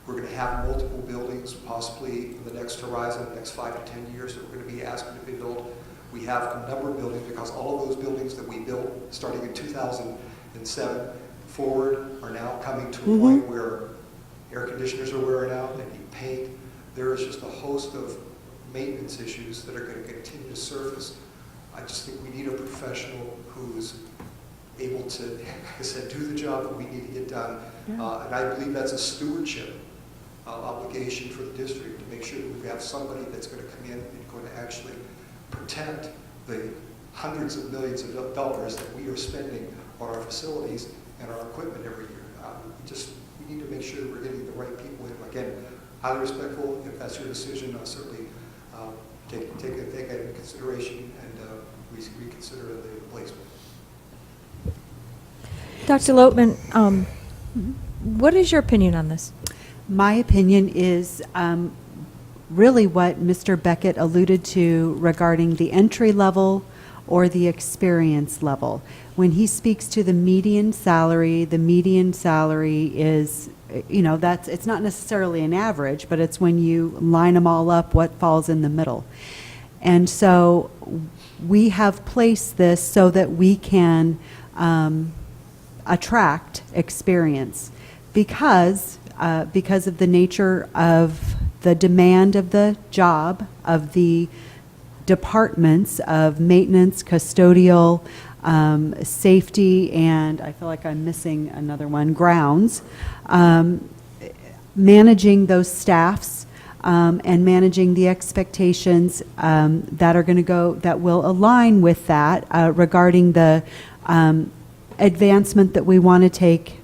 We're going to have multiple buildings, possibly in the next horizon, the next 5 to 10 years, that we're going to be asking to be built. We have a number of buildings because all of those buildings that we built starting in 2007 forward are now coming to a point where air conditioners are wearing out, they need paint. There is just a host of maintenance issues that are going to continue to surface. I just think we need a professional who's able to, like I said, do the job that we need to get done. And I believe that's a stewardship obligation for the district to make sure that we have somebody that's going to come in and going to actually protect the hundreds of millions of dollars that we are spending on our facilities and our equipment every year. We need to make sure that we're getting the right people in. Again, highly respectful. If that's your decision, I'll certainly take that into consideration and reconsider the placement. Dr. Loatman, what is your opinion on this? My opinion is really what Mr. Beckett alluded to regarding the entry level or the experience level. When he speaks to the median salary is, you know, it's not necessarily an average, but it's when you line them all up, what falls in the middle. And so we have placed this so that we can attract experience because of the nature of the demand of the job, of the departments of maintenance, custodial, safety, and I feel like I'm missing another one, grounds, managing those staffs and managing the expectations that are going to go, that will align with that regarding the advancement that we want to take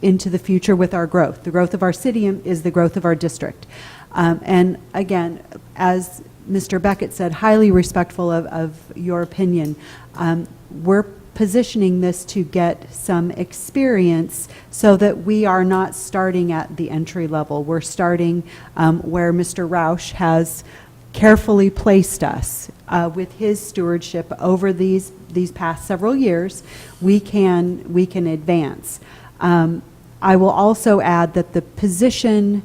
into the future with our growth. The growth of our city is the growth of our district. And again, as Mr. Beckett said, highly respectful of your opinion. We're positioning this to get some experience so that we are not starting at the entry level. We're starting where Mr. Roush has carefully placed us with his stewardship over these past several years. We can advance. I will also add that the position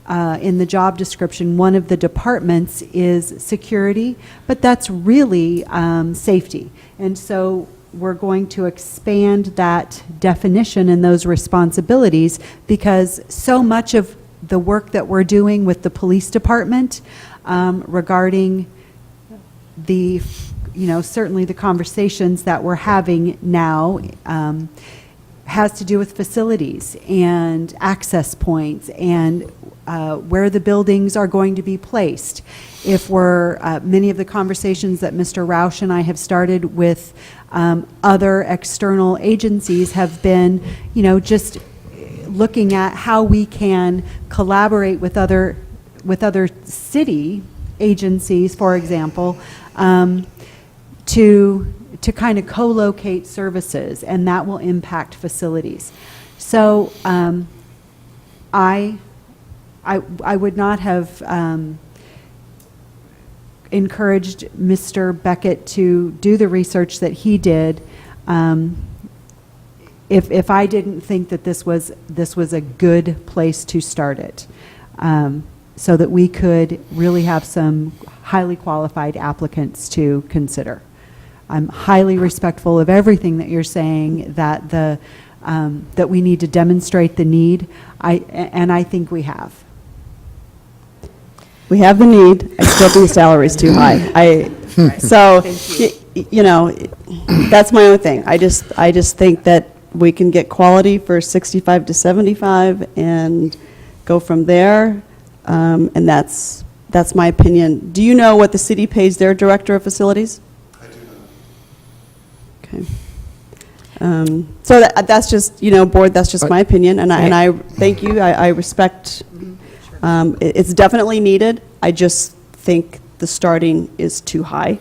in the job description, one of the departments is security, but that's really safety. And so we're going to expand that definition and those responsibilities because so much of the work that we're doing with the police department regarding the, you know, certainly the conversations that we're having now has to do with facilities and access points and where the buildings are going to be placed. If we're, many of the conversations that Mr. Roush and I have started with other external agencies have been, you know, just looking at how we can collaborate with other city agencies, for example, to kind of co-locate services, and that will impact facilities. So I would not have encouraged Mr. Beckett to do the research that he did if I didn't think that this was a good place to start it, so that we could really have some highly qualified applicants to consider. I'm highly respectful of everything that you're saying, that that we need to demonstrate the need, and I think we have. We have the need. I still think the salary is too high. So, you know, that's my own thing. I just think that we can get quality for 65 to 75 and go from there. And that's my opinion. Do you know what the city pays their director of facilities? I do not. Okay. So that's just, you know, board, that's just my opinion, and I thank you. I respect. It's definitely needed. I just think the starting is too high.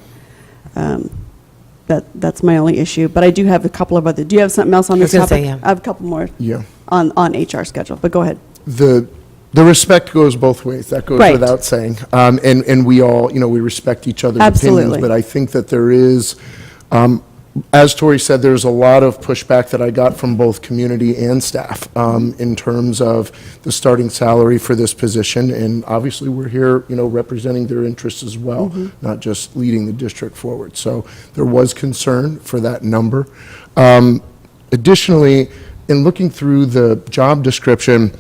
That's my only issue. But I do have a couple of other. Do you have something else on this topic? Say, yeah. I have a couple more. Yeah. On HR schedule, but go ahead. The respect goes both ways. That goes Right. without saying. And we all, you know, we respect each other's Absolutely. opinions. But I think that there is, as Tori said, there's a lot of pushback that I got from both community and staff in terms of the starting salary for this position. And obviously, we're here, you know, representing their interests as well, not just leading the district forward. So there was concern for that number. Additionally, in looking through the job description,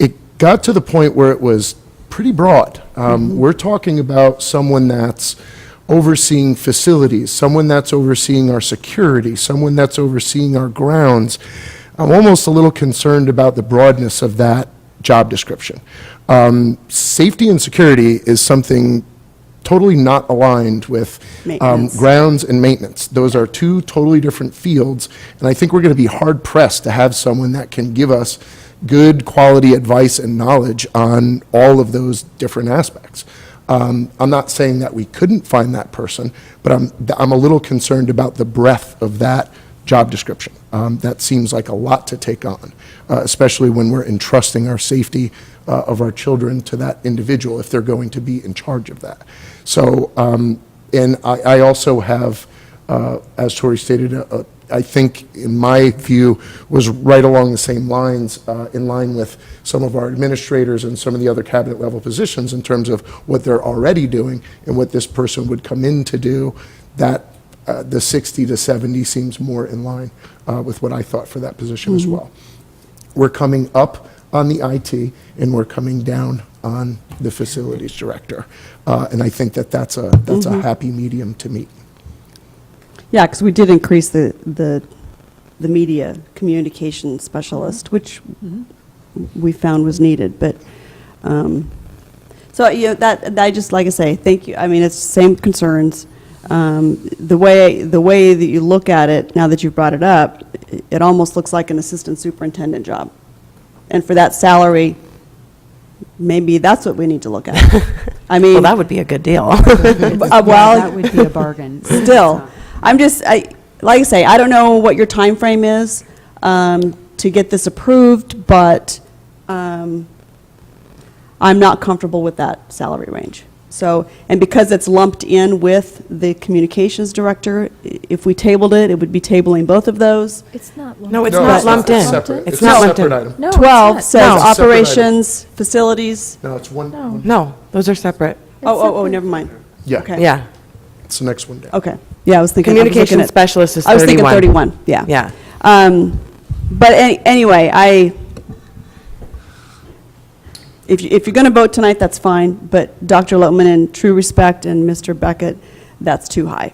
it got to the point where it was pretty broad. We're talking about someone that's overseeing facilities, someone that's overseeing our security, someone that's overseeing our grounds. I'm almost a little concerned about the broadness of that job description. Safety and security is something totally not aligned with Maintenance. grounds and maintenance. Those are two totally different fields, and I think we're going to be hard-pressed to have someone that can give us good quality advice and knowledge on all of those different aspects. I'm not saying that we couldn't find that person, but I'm a little concerned about the breadth of that job description. That seems like a lot to take on, especially when we're entrusting our safety of our children to that individual if they're going to be in charge of that. So, and I also have, as Tori stated, I think, in my view, was right along the same lines, in line with some of our administrators and some of the other cabinet level positions in terms of what they're already doing and what this person would come in to do. That the 60 to 70 seems more in line with what I thought for that position as well. We're coming up on the IT and we're coming down on the facilities director, and I think that that's a happy medium to meet. Yeah, because we did increase the media communication specialist, which we found was needed, but, so, you know, that, I just, like I say, thank you. I mean, it's the same concerns. The way that you look at it, now that you've brought it up, it almost looks like an assistant superintendent job. And for that salary, maybe that's what we need to look at. I mean. Well, that would be a good deal. That Well, would be a bargain. still, I'm just, like I say, I don't know what your time frame is to get this approved, but I'm not comfortable with that salary range. So, and because it's lumped in with the communications director, if we tabled it, it would be tabling both of those. It's not. No, it's No, not lumped in. separate. It's not a lumped separate in. item. No, it's 12 not. says No. It's a separate item. operations, facilities. No, it's one. No. No, those are separate. Oh, never mind. Yeah, Okay. Yeah. it's the next one down. Okay. Yeah, I was thinking. Communication I was looking specialist is at, I was 31. thinking 31, yeah. Yeah. But anyway, if you're going to vote tonight, that's fine, but Dr. Lotman, in true respect, and Mr. Beckett, that's too high.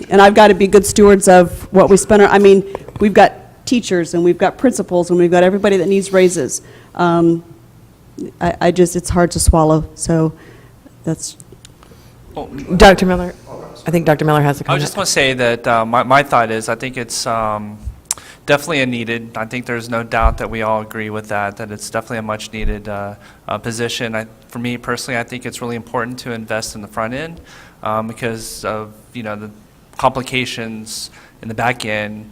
And I've got to be good stewards of what we spend, I mean, we've got teachers, and we've got principals, and we've got everybody that needs raises. I just, it's hard to swallow, so that's, Dr. Miller, I think Dr. Miller has a I comment. just want to say that my thought is I think it's definitely a needed. I think there's no doubt that we all agree with that it's definitely a much needed position. For me personally, I think it's really important to invest in the front end because of, you know, the complications in the back end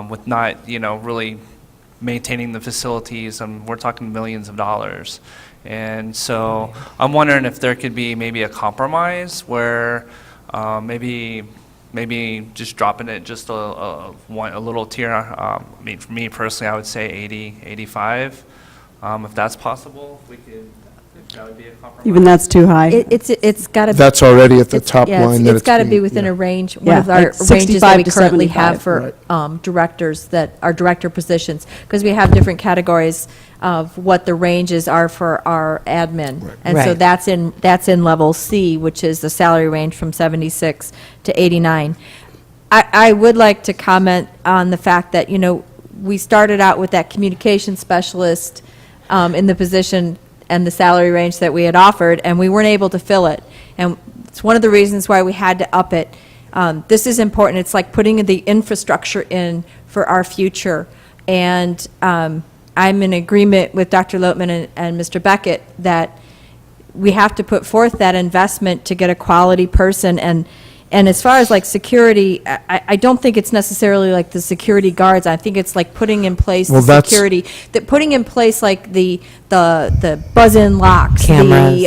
with not, you know, really maintaining the facilities, and we're talking millions of dollars. And so I'm wondering if there could be maybe a compromise where maybe just dropping it just a little tier. I mean, for me personally, I would say 80, 85. If that's possible, we could. If that would be a compromise. even that's too high. It's got to. That's already at the top line that It's got to be being- within yeah. a range, one Yeah, of our like ranges 65 that we to currently 75. have for directors, that are director positions, because we have different categories of what the ranges are for our admin. And so Right. that's in level C, which is the salary range from 76 to 89. I would like to comment on the fact that, you know, we started out with that communication specialist in the position and the salary range that we had offered, and we weren't able to fill it. And it's one of the reasons why we had to up it. This is important. It's like putting the infrastructure in for our future. And I'm in agreement with Dr. Lotman and Mr. Beckett that we have to put forth that investment to get a quality person. And as far as like security, I don't think it's necessarily like the security guards. I think it's like putting in place Well, the that's- security, that putting in place like the buzz-in locks, Cameras.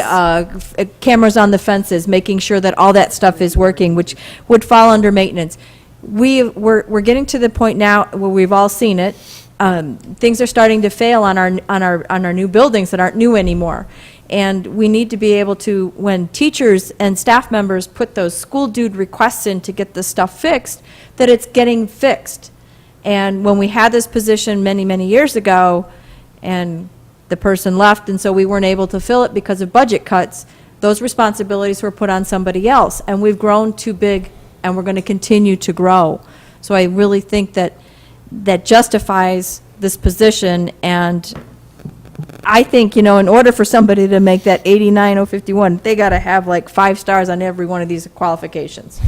the cameras on the fences, making sure that all that stuff is working, which would fall under maintenance. We're getting to the point now where we've all seen it. Things are starting to fail on our new buildings that aren't new anymore. And we need to be able to, when teachers and staff members put those school dude requests in to get the stuff fixed, that it's getting fixed. And when we had this position many, many years ago, and the person left, and so we weren't able to fill it because of budget cuts, those responsibilities were put on somebody else. And we've grown too big, and we're going to continue to grow. So I really think that justifies this position. And I think, you know, in order for somebody to make that 89,051, they got to have like 5 stars on every one of these qualifications.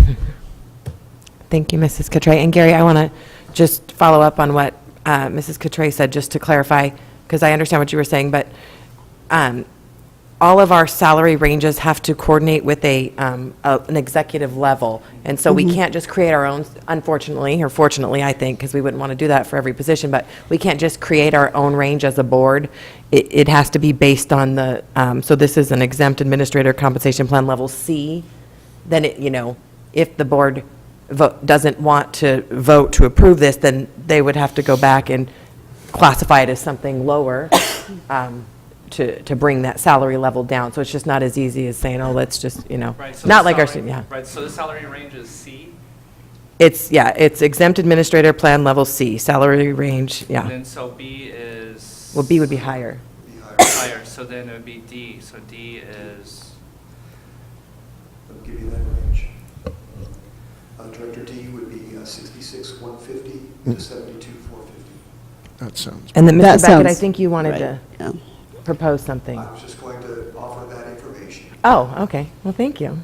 Thank you, Mrs. Cotray. And Gary, I want to just follow up on what Mrs. Cotray said, just to clarify, because I understand what you were saying, but all of our salary ranges have to coordinate with an executive level. And so we can't just create our own, unfortunately, or fortunately, I think, because we wouldn't want to do that for every position, but we can't just create our own range as a board. It has to be based on the, so this is an exempt administrator compensation plan level C. Then, if the board doesn't want to vote to approve this, then they would have to go back and classify it as something lower to bring that salary level down. So it's just not as easy as saying, oh, let's just, Right, so not the like our, salary- yeah. Right, so the salary range is C, It's exempt administrator plan level C, salary range, and yeah. then so B is... Well, B would be higher. Higher, so then it would be D. So D is, I'll give you that range. Director D would be 66,150 to 72,450. That sounds. And then, That Mr. Beckett, I sounds think you wanted right, to yeah. propose something. I was just going to offer that information. Oh, okay, well, thank you.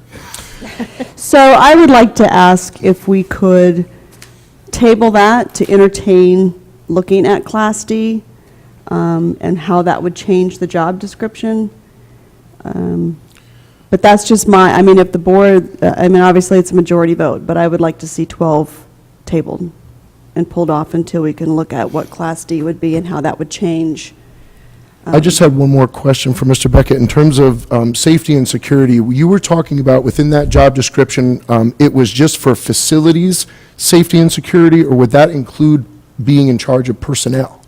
So I would like to ask if we could table that to entertain looking at Class D and how that would change the job description. But that's just if the board, obviously it's a majority vote, but I would like to see 12 tabled and pulled off until we can look at what Class D would be and how that would change. I just had one more question for Mr. Beckett. In terms of safety and security, you were talking about within that job description, it was just for facilities, safety and security, or would that include being in charge of personnel?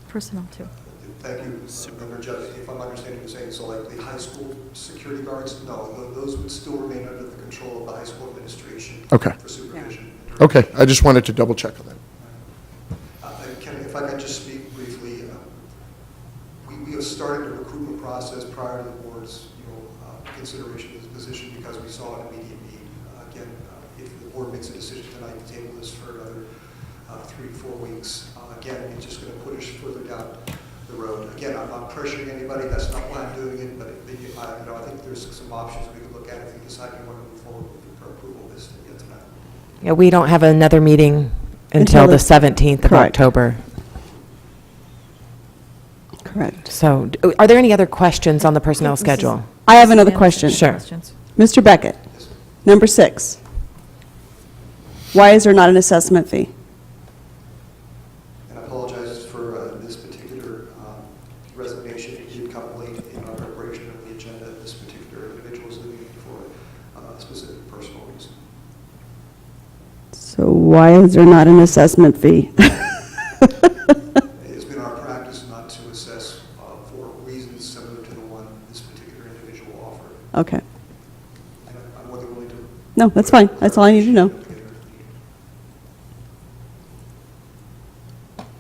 Personnel, too. Thank you, Member Judge. If I'm understanding what you're saying, so like the high school security guards, no, those would still remain under the control of the high school administration. Okay. For supervision. Okay, I just wanted to double check on that. If I could just speak briefly, we have started a recruitment process prior to the board's, consideration of this position because we saw an immediate need. Again, if the board makes a decision tonight to table this for another 3 to 4 weeks, again, it's just going to push further down the road. Again, I'm not pressuring anybody. That's not why I'm doing it. But I think there's some options we could look at if we decide we want to move forward for approval of this tonight. Yeah, we don't have another meeting until the 17th of Correct. October. Correct. So, are there any other questions on the personnel schedule? I have another question. Sure. Mr. Beckett, number 6. Why is there not an assessment fee? And I apologize for this particular resignation. It did come late in our preparation of the agenda. This particular individual is leaving for a specific personal reason. So why is there not an assessment fee? It's been our practice not to assess for reasons similar to the one this particular individual offered. Okay. And I'm more than willing to... No, that's fine. That's all I need to know.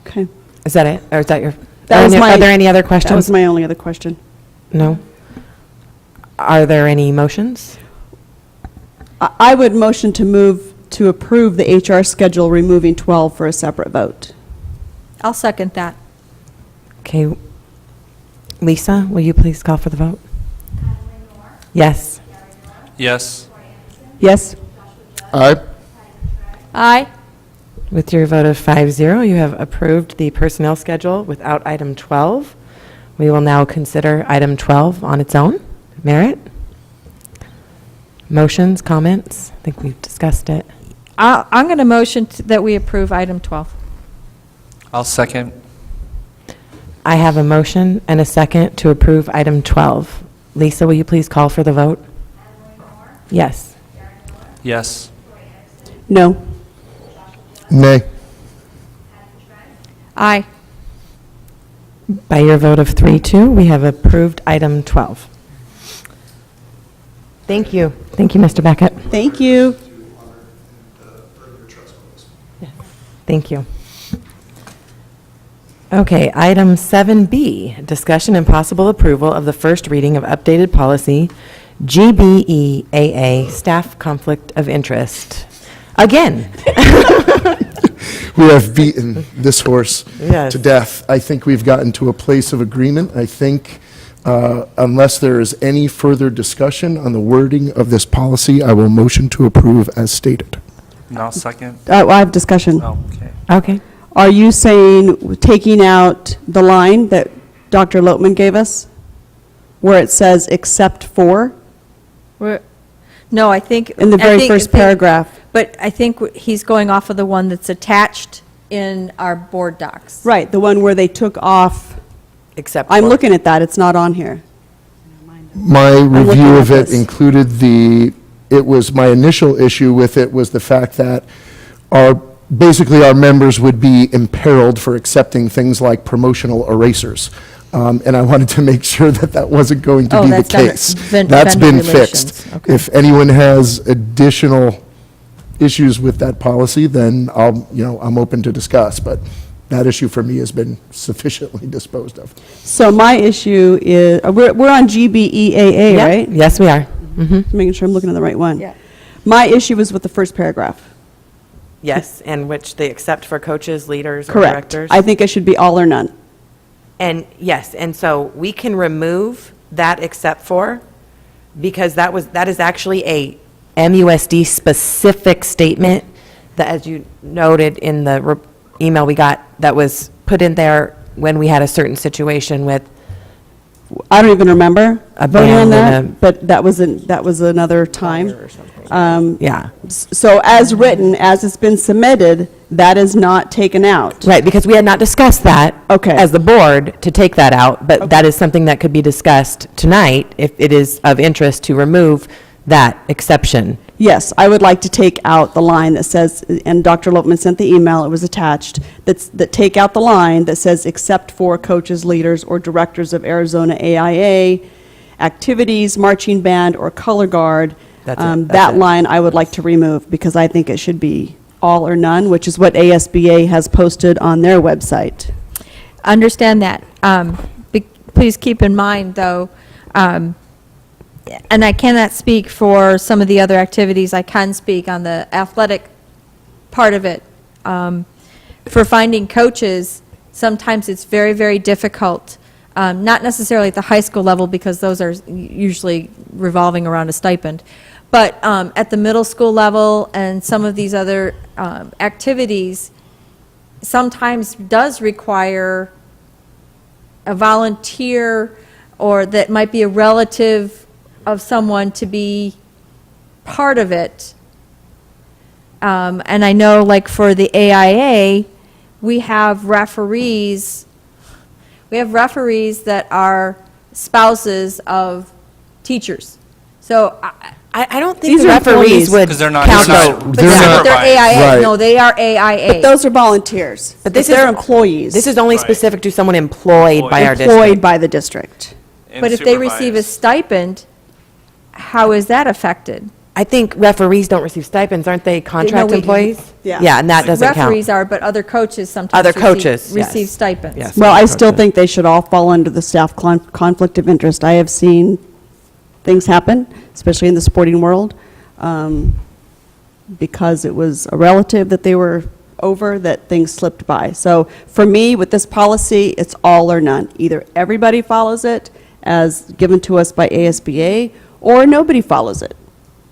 Okay. Is that it? Or is that your? That was my- Are there any other That was questions? my only other question. No? Are there any motions? I would motion to move to approve the HR schedule, removing 12 for a separate vote. I'll second that. Okay. Lisa, will you please call for the vote? Yes. yes. Yes? Aye. Aye. With your vote of 5-0, you have approved the personnel schedule without item 12. We will now consider item 12 on its own. Merit? Motions, comments? I think we've discussed it. I'm going to motion that we approve item 12. I'll second. I have a motion and a second to approve item 12. Lisa, will you please call for the vote? Yes. Yes. No? Nay. Aye. By your vote of 3-2, we have approved item 12. Thank you. Thank you, Mr. Beckett. Thank you. To honor and earn your trust on this. Thank you. Okay, item 7B, discussion and possible approval of the first reading of updated policy GBEAA, staff conflict of interest. Again. We have beaten this horse Yes. to death. I think we've gotten to a place of agreement. I think unless there is any further discussion on the wording of this policy, I will motion to approve as stated. No, second. I have discussion. Oh, okay. Okay. Are you saying taking out the line that Dr. Lotman gave us? where it says except for, No, I think. in the I very think- first paragraph. But I think he's going off of the one that's attached in our board docs. Right, the one where they took off, Except I'm for- looking at that, it's not on here. My looking review at of it this. included my initial issue with it was the fact that basically our members would be imperiled for accepting things like promotional erasers. And I wanted to make sure that that wasn't going to Oh, be the that's done at case. vendor That's been relations. fixed. Okay. If anyone has additional issues with that policy, then I'm open to discuss, but that issue for me has been sufficiently disposed of. So my issue is, we're on GBEAA, Yeah. right? Yes, we are. Making sure I'm looking at the right one. Yeah. My issue is with the first paragraph. Yes, and which they accept for coaches, leaders, or Correct. directors. I think it should be all or none. And yes, and so we can remove that except for, because that is actually a MUSD specific statement that, as you noted in the email we got, that was put in there when we had a certain situation with, I don't even remember A voting on ban that, and but that was another time. yeah. So as written, as it's been submitted, that is not taken out. Right, because we had not discussed that. Okay. As the board, to take that out, but that is something that could be discussed tonight if it is of interest to remove that exception. Yes, I would like to take out the line that says, and Dr. Lopman sent the email, it was attached, that take out the line that says, except for coaches, leaders, or directors of Arizona AIA, activities, marching band, or color guard. That's it, that's That it. line I would like to remove, because I think it should be all or none, which is what ASBA has posted on their website. Understand that. Please keep in mind, though, and I cannot speak for some of the other activities, I can speak on the athletic part of it. For finding coaches, sometimes it's very, very difficult, not necessarily at the high school level, because those are usually revolving around a stipend, but at the middle school level and some of these other activities, sometimes does require a volunteer, or that might be a relative of someone, to be part of it. And I know, like, for the AIA, we have referees that are spouses of teachers. So, I don't think These the are referees employees. would Because they're not- count they're though. not- but They're not- they're AIA, Right. no, they are AIA. But those are volunteers. But this They're is- employees. This is only Right. specific to someone employed by our employed district. by the district. And But if they receive a supervised. stipend, how is that affected? I think referees don't receive stipends, aren't they contract we do. employees? Yeah. Yeah, and that doesn't count. Referees are, but other coaches sometimes Other coaches, yes. receive stipends. Yes. Well, I other still coaches. think they should all fall under the staff conflict of interest. I have seen things happen, especially in the sporting world, because it was a relative that they were over, that things slipped by. So for me, with this policy, it's all or none. Either everybody follows it as given to us by ASBA, or nobody follows it.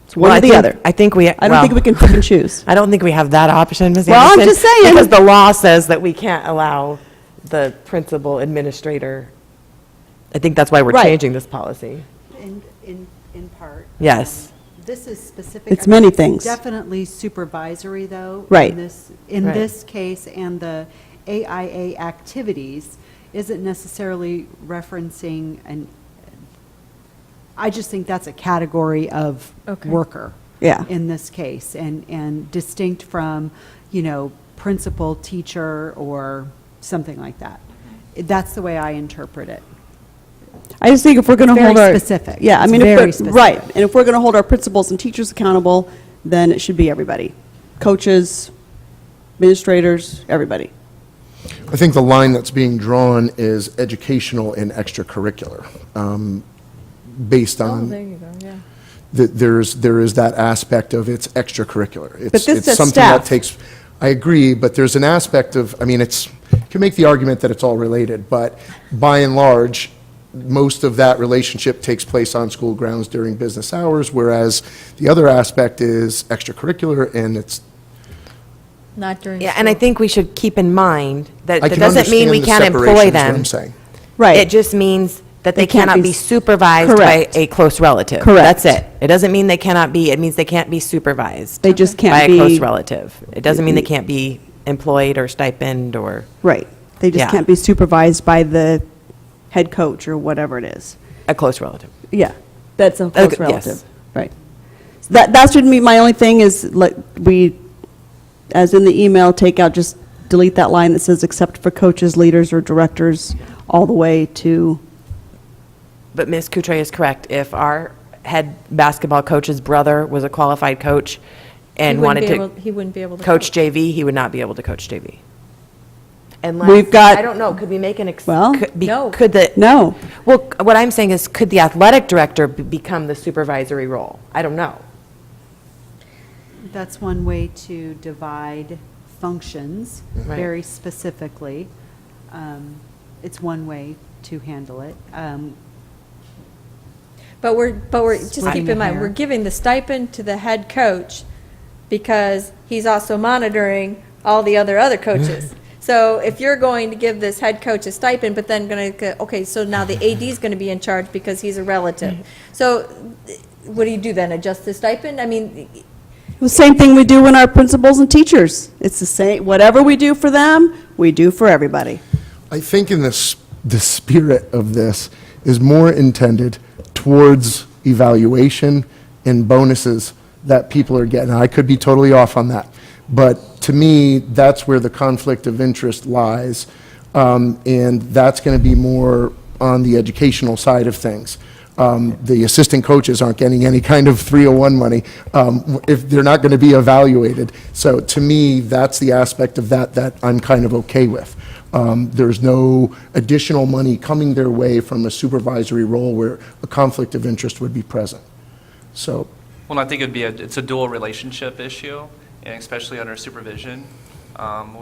It's one Well, or the other. I think we. I don't think we can pick and choose. I don't think we have that option, Ms. Well, I'm Anderson. just saying. Because the law says that we can't allow the principal administrator. I think that's why we're Right. changing this policy. In part. Yes. This is specific. It's many things. Definitely supervisory, though. Right. In Right. this case, and the AIA activities isn't necessarily referencing I just think that's a category of Okay. worker. Yeah. In this case, and distinct from, principal, teacher, or something like that. That's the way I interpret it. I just think if we're going to It's hold very our... specific. Yeah, I It's mean, very right, specific. and if we're going to hold our principals and teachers accountable, then it should be everybody. Coaches, administrators, everybody. I think the line that's being drawn is educational and extracurricular, based on, you go, yeah. there is that aspect of it's extracurricular. But this It's says something that staff. takes, I agree, but there's an aspect of, I mean, you can make the argument that it's all related, but by and large, most of that relationship takes place on school grounds during business hours, whereas the other aspect is extracurricular, and it's, Not during Yeah, and I school. think we should keep in mind that I that can doesn't mean understand we the can't separation employ is what them. I'm saying. Right. It just means That they They can't cannot be be supervised by correct. a close relative. Correct. That's it. It doesn't mean they cannot be, it means they can't be supervised. They just can't By a be. close relative. It doesn't mean they can't be employed or stipend or, Right. They just Yeah. can't be supervised by the head coach or whatever it is. a close relative. Yeah, that's a close yes. relative. Right. So that should be, my only thing is, like, as in the email, take out, just delete that line that says, except for coaches, leaders, or directors, all the way to, But Ms. Coutre is correct. If our head basketball coach's brother was a qualified coach and wanted to He wouldn't be able to. coach JV, he would not be able to coach JV. Unless, We've got- I don't know, could we make an, Well, No. could the, no. well, what I'm saying is, could the athletic director become the supervisory role? I don't know. That's one way to divide functions Right. very specifically. It's one way to handle it. But just Splitting keep the in mind, hair. we're giving the stipend to the head coach because he's also monitoring all the other coaches. So if you're going to give this head coach a stipend, but then going to, okay, so now the AD is going to be in charge because he's a relative. So what do you do then, adjust the stipend? I mean, The same thing we do in our principals and teachers. It's the same, whatever we do for them, we do for everybody. I think in this, the spirit of this is more intended towards evaluation and bonuses that people are getting. I could be totally off on that, but to me, that's where the conflict of interest lies, and that's going to be more on the educational side of things. The assistant coaches aren't getting any kind of 301 money if they're not going to be evaluated. So to me, that's the aspect of that I'm kind of okay with. There's no additional money coming their way from a supervisory role where a conflict of interest would be present. So, Well, I think it's a dual relationship issue, and especially under supervision,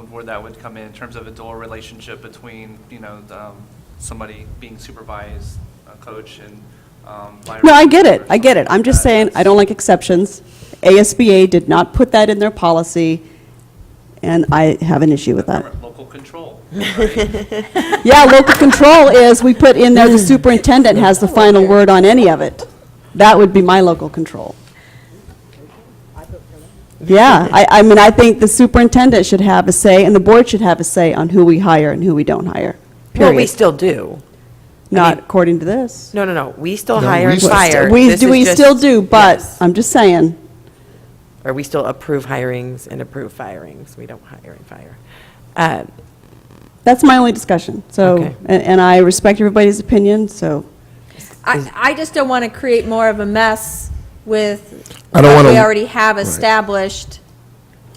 where that would come in terms of a dual relationship between, somebody being supervised, a coach, and by. No, I get it. I'm just saying, I don't like exceptions. ASBA did not put that in their policy, and I have an issue with that. Local control. Yeah, local control is, we put in there, the superintendent has the final word on any of it. That would be my local control. Yeah, I mean, I think the superintendent should have a say, and the board should have a say on who we hire and who we don't hire, Well, we period. still do. Not according to this. No. We still No, hire we and still- fire. We This is just- still do, but Yes. I'm just saying. Or we still approve hirings and approve firings. We don't hire and fire. That's my only discussion, so, Okay. and I respect everybody's opinion, so. I just don't want to create more of a mess with I don't what we wanna- already have established.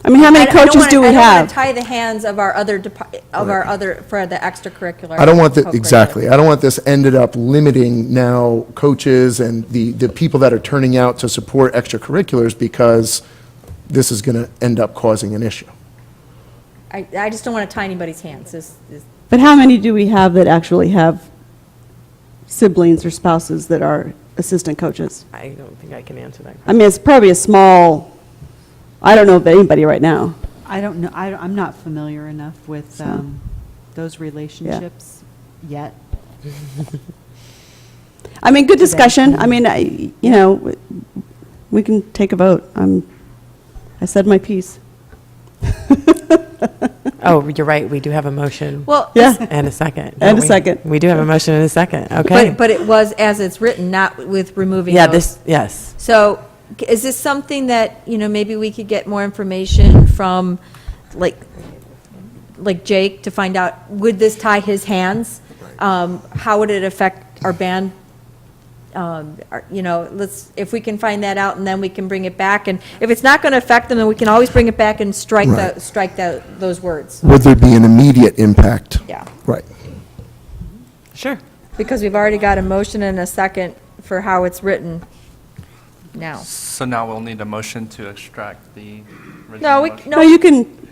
I mean, how many coaches do we I don't have? want to tie the hands of our other, for the extracurricular. I don't want the, co-curricular. exactly, I don't want this ended up limiting now coaches and the people that are turning out to support extracurriculars, because this is going to end up causing an issue. I just don't want to tie anybody's hands. But how many do we have that actually have siblings or spouses that are assistant coaches? I don't think I can answer that. I mean, it's probably a small, I don't know of anybody right now. I don't know, I'm not familiar enough with those relationships yet. I mean, good discussion. I mean, we can take a vote. I said my piece. Oh, you're right, we do have a motion. Well, Yeah. And a second. And don't a we? second. We do have a motion and a second, okay. but it was as it's written, not with removing Yeah, those. yes. So is this something that, maybe we could get more information from, like Jake, to find out, would this tie his hands? How would it affect our band? If we can find that out, and then we can bring it back, and if it's not going to affect them, then we can always bring it back and strike those words. Would there be an immediate impact? Yeah, Right. Sure. because we've already got a motion and a second for how it's written now. So now we'll need a motion to extract the No, original we, motion. No, you can,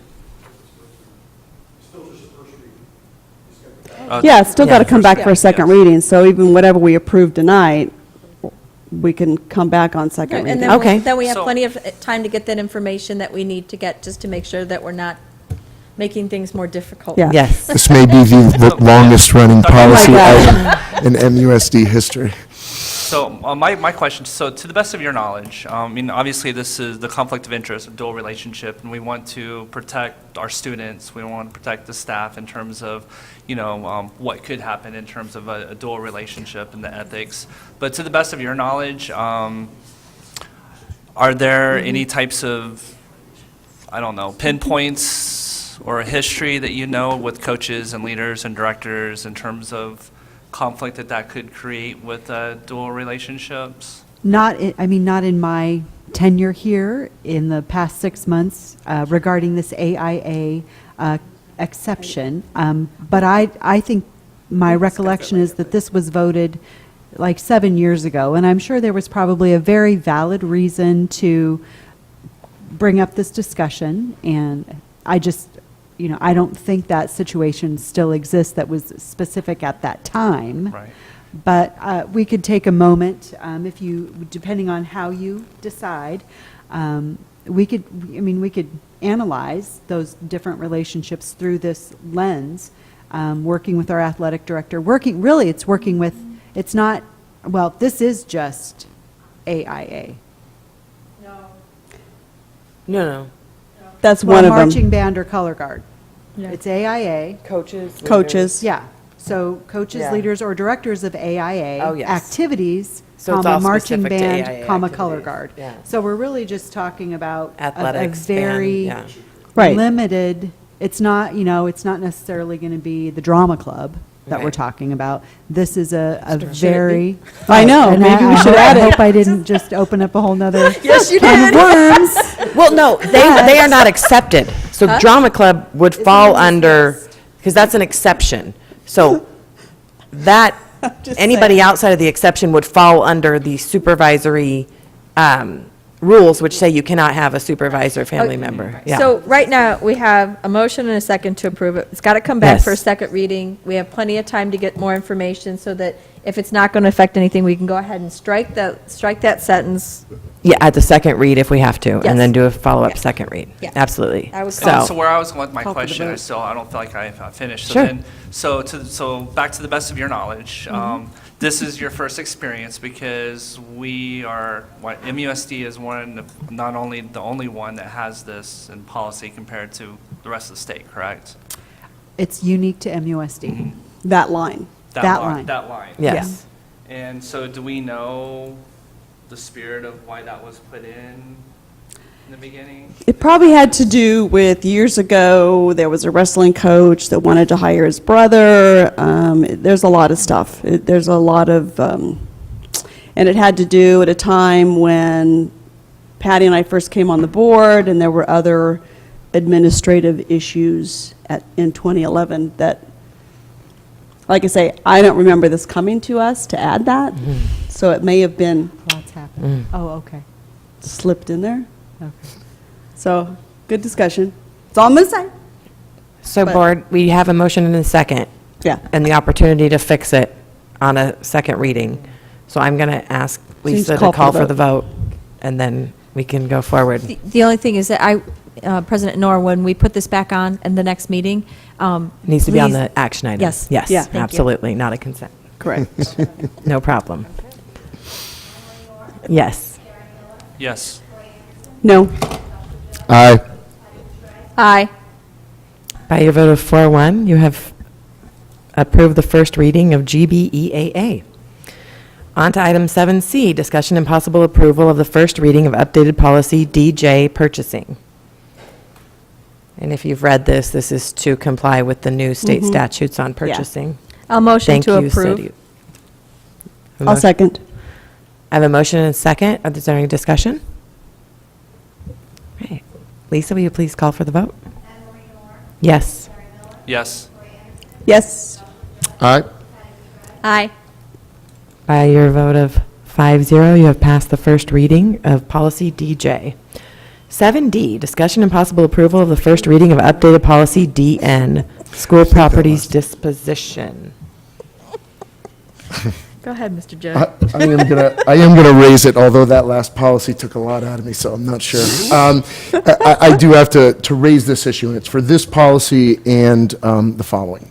yeah, it's still got to come back for a second reading, so even whatever we approve tonight, we can come back on second And reading. then, Okay. then we have So- plenty of time to get that information that we need to get, just to make sure that we're not making things more difficult. Yeah. Yes. This may be the longest-running policy item in MUSD history. So my question, so to the best of your knowledge, I mean, obviously this is the conflict of interest, a dual relationship, and we want to protect our students, we want to protect the staff in terms of, what could happen in terms of a dual relationship and the ethics. But to the best of your knowledge, are there any types of, I don't know, pinpoints or a history that you know with coaches and leaders and directors in terms of conflict that could create with dual relationships? Not in my tenure here in the past 6 months regarding this AIA exception. But I think my recollection is that this was voted like 7 years ago, and I'm sure there was probably a very valid reason to bring up this discussion, and I just, I don't think that situation still exists that was specific at that time. Right. But we could take a moment, if you, depending on how you decide, we could analyze those different relationships through this lens, working with our athletic director, it's not, well, this is just AIA. No. That's Well, one of marching them. band or color guard. Yeah. It's AIA. Coaches. Coaches. Yeah, so coaches, Yeah. leaders, or directors of AIA. Oh, yes. Activities, So it's all marching specific to band, AIA color activities. guard. Yeah. So we're really just talking about a Athletics. very Yeah. Right. limited, it's not necessarily going to be the drama club that we're Right. talking about. This is a Should it be? very. I know, And maybe we should add I it. hope I didn't just open up a whole nother. Yes, you can of worms. Well, no, they are not accepted. So drama club would fall under, because that's an exception. So that, Just anybody saying. outside of the exception would fall under the supervisory rules, which say you cannot have a supervisor family member. Yeah. So right now, we have a motion and a second to approve it. It's got to come back Yes. for a second reading. We have plenty of time to get more information so that if it's not going to affect anything, we can go ahead and strike that sentence. Yeah, at the second read if we have to, Yes. and then do a follow-up Yeah. second read. Yeah. Absolutely. I would So So, where I was going with my Call for the question, vote. I don't feel like I finished. So Sure. then, so back to the best of your knowledge, this is your first experience because MUSD is not only the only one that has this in policy compared to the rest of the state, correct? It's unique to MUSD. That line. That line. That line. yes. And so do we know the spirit of why that was put in the beginning? It probably had to do with years ago, there was a wrestling coach that wanted to hire his brother. There's a lot of stuff. There's a lot of, and it had to do at a time when Patty and I first came on the board, and there were other administrative issues in 2011 that, like I say, I don't remember this coming to us to add that, so it may have been Lots happened. Oh, okay. slipped in there. Okay. So, good discussion. That's all I'm going to say. So But- board, we have a motion and a second. Yeah. And the opportunity to fix it on a second reading. So I'm going to ask you just Lisa to call for the vote, and then we can go forward. The only thing is that President Nor, when we put this back on in the next meeting. Needs to be on please- the action item. Yes. Yes, Yeah. Thank you. absolutely, not a consent. Correct. No problem. Yes. Yes. No. Aye. Aye. By your vote of 4-1, you have approved the first reading of GBEAA. On to item 7C, discussion and possible approval of the first reading of updated policy DJ purchasing. And if you've read this, this is to comply with the new state statutes on purchasing. I'll motion Thank to you, approve. Cindy. I'll second. I have a motion and a second. Is there any discussion? Right. Lisa, will you please call for the vote? Yes. Yes. Yes. Aye. Aye. By your vote of 5-0, you have passed the first reading of policy DJ. 7D, discussion and possible approval of the first reading of updated policy DN, school properties disposition. Go ahead, Mr. Judd. I am gonna raise it, although that last policy took a lot out of me, so I'm not sure. I do have to raise this issue, and it's for this policy and the following.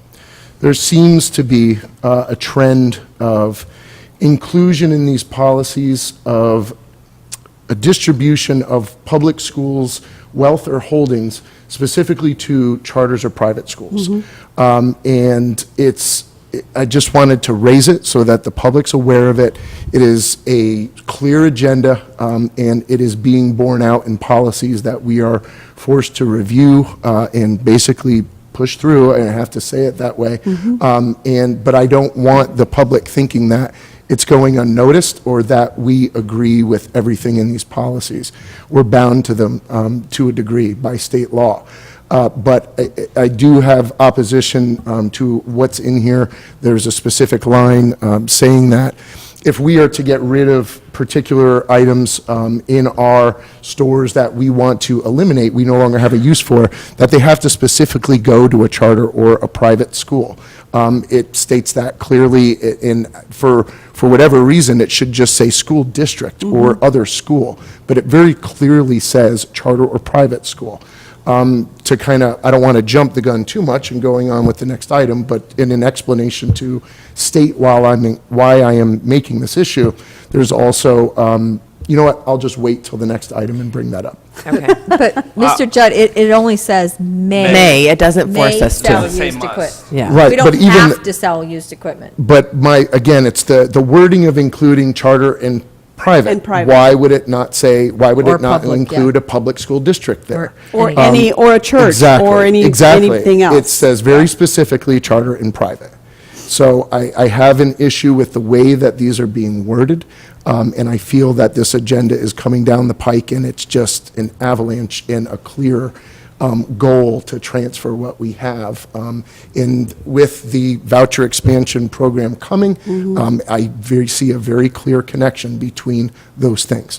There seems to be a trend of inclusion in these policies of a distribution of public schools' wealth or holdings specifically to charters or private schools. And I just wanted to raise it so that the public's aware of it. It is a clear agenda, and it is being borne out in policies that we are forced to review and basically push through, and I have to say it that way. But I don't want the public thinking that it's going unnoticed or that we agree with everything in these policies. We're bound to them to a degree by state law. But I do have opposition to what's in here. There's a specific line saying that if we are to get rid of particular items in our stores that we want to eliminate, we no longer have a use for, that they have to specifically go to a charter or a private school. It states that clearly, for whatever reason, it should just say school district or other school, but it very clearly says charter or private school. To kind of, I don't want to jump the gun too much and going on with the next item, but in an explanation to state why I am making this issue, there's also, you know what, I'll just wait till the next item and bring that up. Okay. But, Mr. Judd, it only says may. It doesn't force us May sell to. Say used must. equipment. Yeah. Right, We but don't even have to sell used equipment. But again, it's the wording of including charter and private. And private. Why would it not say, why would Or it not public, include yeah. a public school district there? Or Any- or a church, Exactly, or exactly. anything else. It says very specifically charter and private. So I have an issue with the way that these are being worded, and I feel that this agenda is coming down the pike, and it's just an avalanche in a clear goal to transfer what we have. And with the voucher expansion program coming, I see a very clear connection between those things.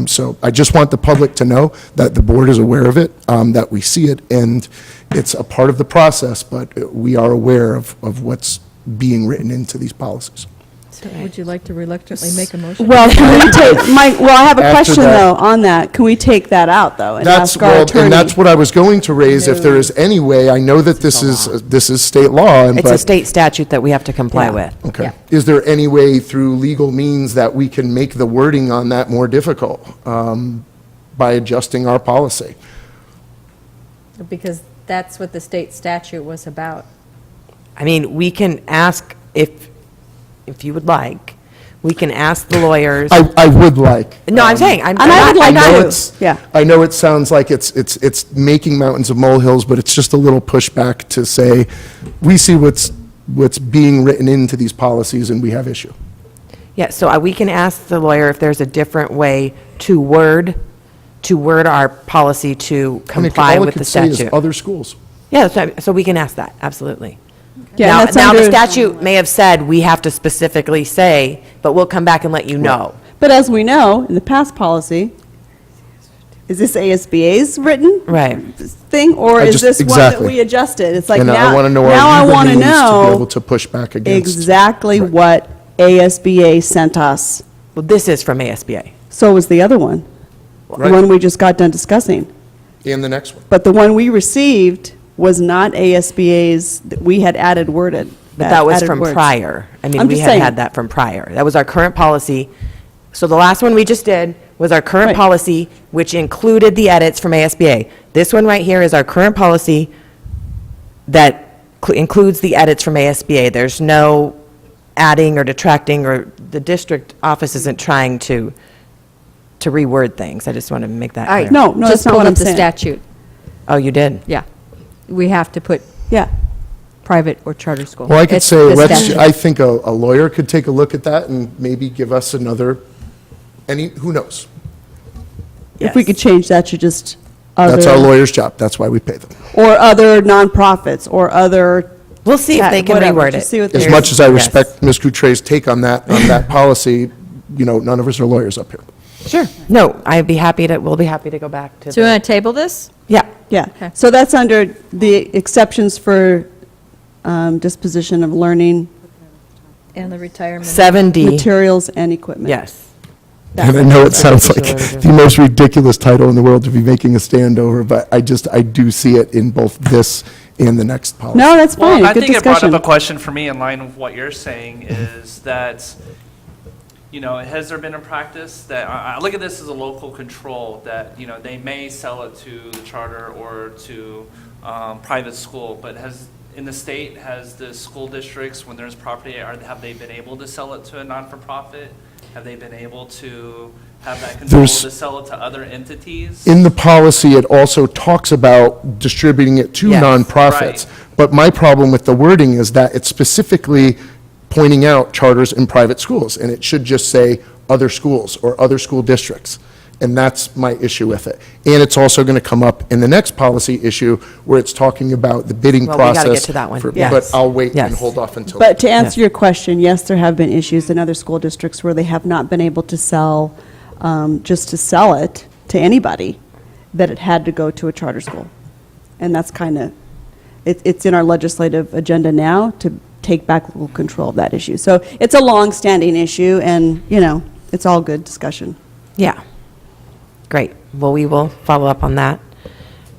So I just want the public to know that the board is aware of it, that we see it, and it's a part of the process, but we are aware of what's being written into these policies. Would you like to reluctantly make a motion? Well, can we take, Mike, well, I have a After question, that- though, on that. Can we take that out, though, and That's, ask our well, attorney? and that's what I was going to raise, if there is any way, I know that this is state law, and It's a but, state statute that we have to comply Yeah. with. okay. Yeah. Is there any way through legal means that we can make the wording on that more difficult by adjusting our policy? Because that's what the state statute was about. I mean, we can ask, if you would like, we can ask the lawyers. I would like. No, I'm saying, I'm And I would like not- know to. it's- Yeah. I know it sounds like it's making mountains of molehills, but it's just a little pushback to say, we see what's being written into these policies and we have issue. Yeah, so we can ask the lawyer if there's a different way to word our policy to I mean, comply all it with could the say is statute. Other schools. Yeah, so we can ask that, absolutely. Yeah, Now, and that's now the under- statute may have said we have to specifically say, but we'll come back and let you know. But as we know, in the past policy, is this ASBA's written Right. thing, or I is just- this one that exactly. we adjusted? It's like And now, I want to know now I our want to legal means to be able know to push back against. exactly Right. what ASBA sent us. Well, this is from ASBA. So was the other one, the Right. one we just got done discussing. And the next one. But the one we received was not ASBA's, that we had added worded. But that was added from words. prior. I mean, I'm we just had saying. had that from prior. That was our current policy. So the last one we just did was our current Right. policy, which included the edits from ASBA. This one right here is our current policy that includes the edits from ASBA. There's no adding or detracting, or the district office isn't trying to reword things. I just want to make that clear. No, no, that's not what I'm Just pull saying. up the statute. Oh, you did? Yeah. We have to put Yeah. private or charter school. Well, I could It's say, the let's, statute. I think a lawyer could take a look at that and maybe give us another, who knows? If we Yes. could change that to just That's our other, lawyer's job. That's why we pay them. or other nonprofits, or other, We'll see if they can whatever, reword just it. see what As There's- much as I Yes. respect Ms. Goutret's take on that policy, none of us are lawyers up here. Sure. No, we'll be happy to go back to So you the, want to table this? yeah. yeah. Okay. So that's under the exceptions for disposition of learning. And the retirement. 7D, Materials and equipment. yes. And I know it sounds like Particular- the most ridiculous title in the world to be making a stand over, but I do see it in both this and the next policy. No, that's fine, Well, I good think it brought discussion. up a question for me in line with what you're saying is that, has there been a practice that, I look at this as a local control, that, they may sell it to the charter or to private school, but in the state, has the school districts, when there's property, have they been able to sell it to a non-for-profit? Have they been able to have that control There's- to sell it to other entities? In the policy, it also talks about distributing it to Yes. nonprofits. Right. But my problem with the wording is that it's specifically pointing out charters and private schools, and it should just say other schools or other school districts. And that's my issue with it. And it's also going to come up in the next policy issue where it's talking about the bidding Well, we process. gotta get to that one. for- Yes. But I'll wait and Yes. hold off until. But to answer your question, yes, there have been issues in other school districts where they have not been able to sell, just to sell it to anybody, that it had to go to a charter school. And that's kind of, it's in our legislative agenda now to take back local control of that issue. So it's a long-standing issue, and, it's all good discussion. Yeah. Great. Well, we will follow up on that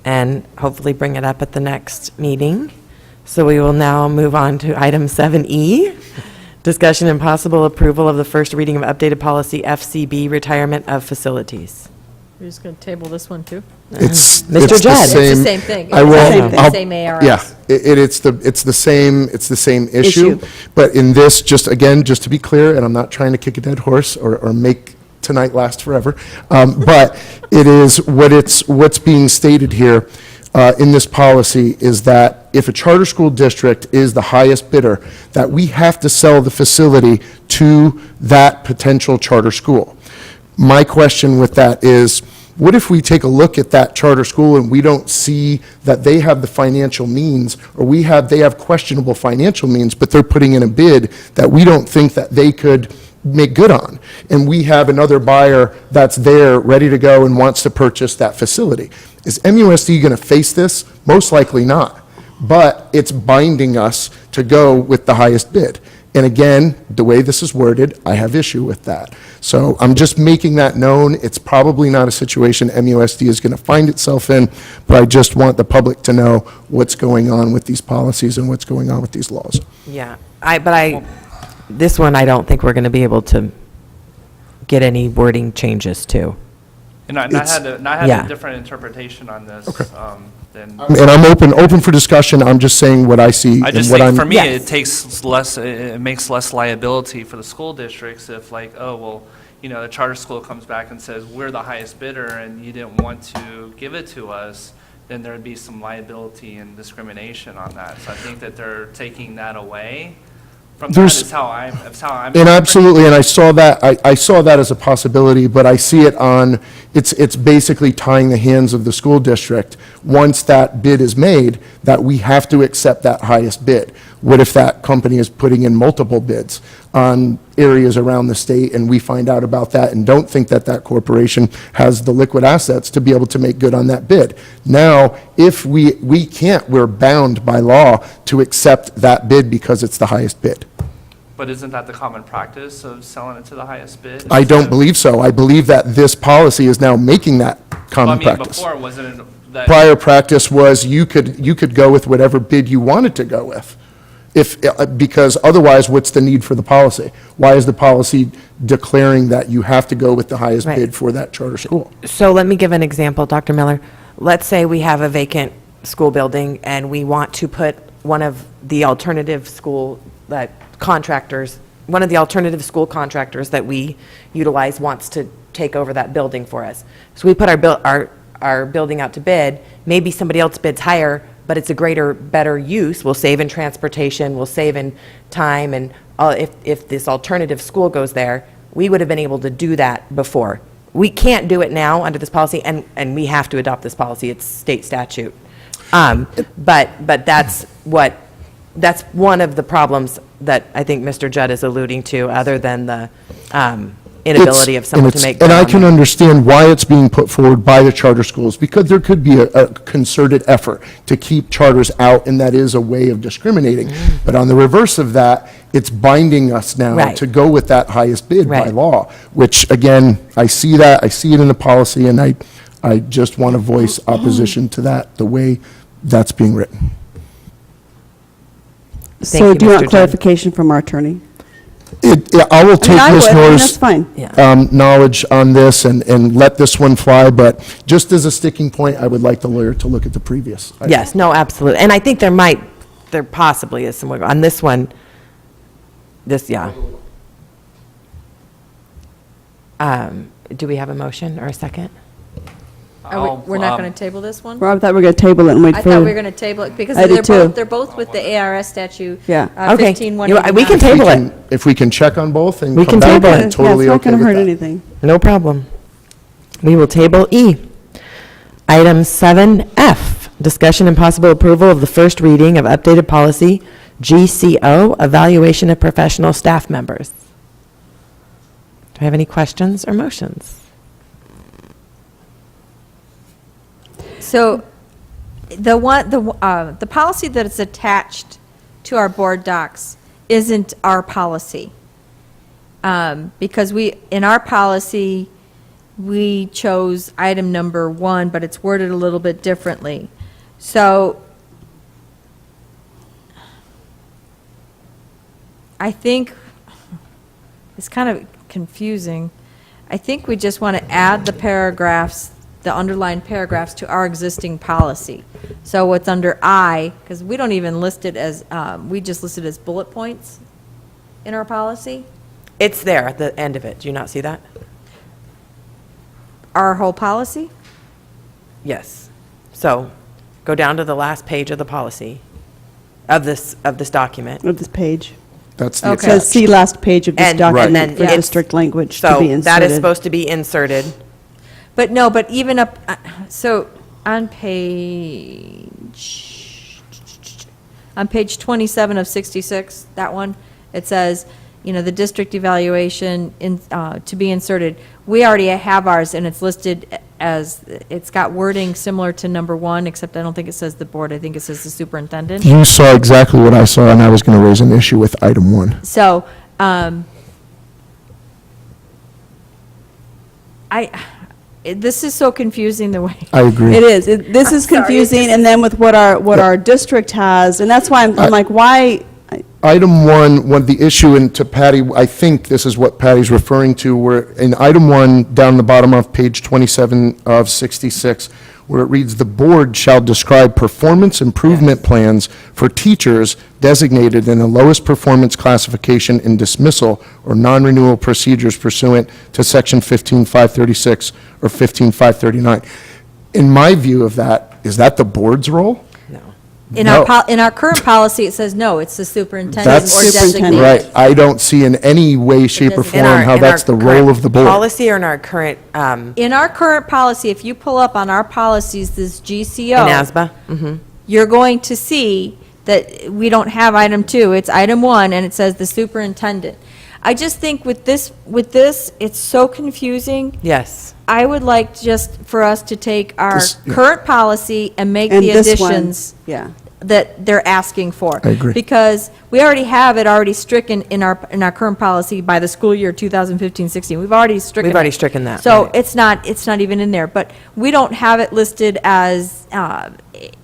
and hopefully bring it up at the next meeting. So we will now move on to item 7E, discussion and possible approval of the first reading of updated policy FCB, retirement of facilities. We're just going to table this one, too? It's Mr. it's the Judd. It's the It's the same- same thing. I will. Same thing. I'll- Same ARS. Yeah, it's the same issue. Issue. But in this, just to be clear, and I'm not trying to kick a dead horse or make tonight last forever, but it is what's being stated here in this policy is that if a charter school district is the highest bidder, that we have to sell the facility to that potential charter school. My question with that is, what if we take a look at that charter school and we don't see that they have the financial means, or they have questionable financial means, but they're putting in a bid that we don't think that they could make good on, and we have another buyer that's there, ready to go, and wants to purchase that facility? Is MUSD going to face this? Most likely not, but it's binding us to go with the highest bid. And again, the way this is worded, I have issue with that. So I'm just making that known. It's probably not a situation MUSD is going to find itself in, but I just want the public to know what's going on with these policies and what's going on with these laws. Yeah, this one, I don't think we're going to be able to get any wording changes to. And I It's- had Yeah. a different interpretation on this than. And I'm open for discussion. I'm just saying what I see I and just what think I'm. for me, Yes. it makes less liability for the school districts if like, oh, well, the charter school comes back and says, we're the highest bidder and you didn't want to give it to us, then there'd be some liability and discrimination on that. So I think that they're taking that away from that There's- is how I'm. And absolutely, and I saw that as a possibility, but I see it it's basically tying the hands of the school district. Once that bid is made, that we have to accept that highest bid. What if that company is putting in multiple bids on areas around the state, and we find out about that and don't think that that corporation has the liquid assets to be able to make good on that bid? Now, if we can't, we're bound by law to accept that bid because it's the highest bid. But isn't that the common practice of selling it to the highest bid? I don't believe so. I believe that this policy is now making that Well, I common mean, practice. before, wasn't it that? Prior practice was you could go with whatever bid you wanted to go with. Because otherwise, what's the need for the policy? Why is the policy declaring that you have to go with the highest Right. bid for that charter school? So let me give an example, Dr. Miller. Let's say we have a vacant school building and we want to put one of the alternative school contractors, one of the alternative school contractors that we utilize wants to take over that building for us. So we put our building out to bid. Maybe somebody else bids higher, but it's a better use. We'll save in transportation, we'll save in time, and if this alternative school goes there, we would have been able to do that before. We can't do it now under this policy, and we have to adopt this policy. It's state statute. But that's one of the problems that I think Mr. Judd is alluding to, other than the inability of someone to make good And I on can that. understand why it's being put forward by the charter schools, because there could be a concerted effort to keep charters out, and that is a way of discriminating. But on the reverse of that, it's binding us now Right. to go with that highest bid by Right. law, which, again, I see that, I see it in the policy, and I just want to voice opposition to that, the way that's being written. So you, do you Mr. want Judd. clarification from our attorney? I will take I Ms. would, and Noor's that's fine. Yeah. knowledge on this and let this one fly, but just as a sticking point, I would like the lawyer to look at the previous. Yes, no, absolutely. And I think there possibly is some wiggle. On this one, yeah. Do we have a motion or a second? We're not going to table this one? Well, I thought we were going to table it and wait I for. thought we were going to table it because I did too. they're both with the ARS statute. Yeah. Okay. 15189. We can If we table can- it. If we can check on both and We come can back, table I'm it. Yeah, totally it's not okay going to with hurt that. anything. No problem. We will table E. Item 7F, discussion and possible approval of the first reading of updated policy GCO, evaluation of professional staff members. Do I have any questions or motions? So the policy that is attached to our board docs isn't our policy. Because in our policy, we chose item number 1, but it's worded a little bit differently. So I think it's kind of confusing. I think we just want to add the paragraphs, the underlined paragraphs to our existing policy. So what's under I, because we don't even list it as, we just list it as bullet points in our policy. It's there at the end of it. Do you not see that? Our whole policy? Yes. So go down to the last page of the policy, of this document. Of this page. That's the It says, see last page of this And document then for it's- district language to be So inserted. that is supposed to be inserted. But no, but even up, so on page 27 of 66, that one, it says, the district evaluation to be inserted. We already have ours, and it's listed as, it's got wording similar to number 1, except I don't think it says the board, I think it says the superintendent. You saw exactly what I saw, and I was going to raise an issue with item 1. So, this is so confusing the way. I agree. It is. This is sorry, confusing, and then with what our district has, and that's why I'm like, why? Item 1, the issue, and to Patty, I think this is what Patty's referring to, where in item 1, down the bottom of page 27 of 66, where it reads, "The board shall describe performance improvement plans for teachers designated in the lowest performance classification and dismissal or non-renewal procedures pursuant to section 15536 or 15539. In my view of that, is that the board's role? No. In No. our current policy, it says no, it's the superintendent That's or designated. right. I don't see in any way, shape, or doesn't- form how that's the role of the board. Policy or in our current, In our current policy, if you pull up on our policies, this in GCO, ASBA? Mhm. you're going to see that we don't have item 2, it's item 1, and it says the superintendent. I just think with this, it's so confusing. Yes. I would like just for us to take our This- yeah. current policy and make And the this one, additions yeah. that they're asking for. I agree. Because we already have it already stricken in our current policy by the school year 2015-16. We've already stricken We've already it. stricken that, So right. it's not even in there. But we don't have it listed as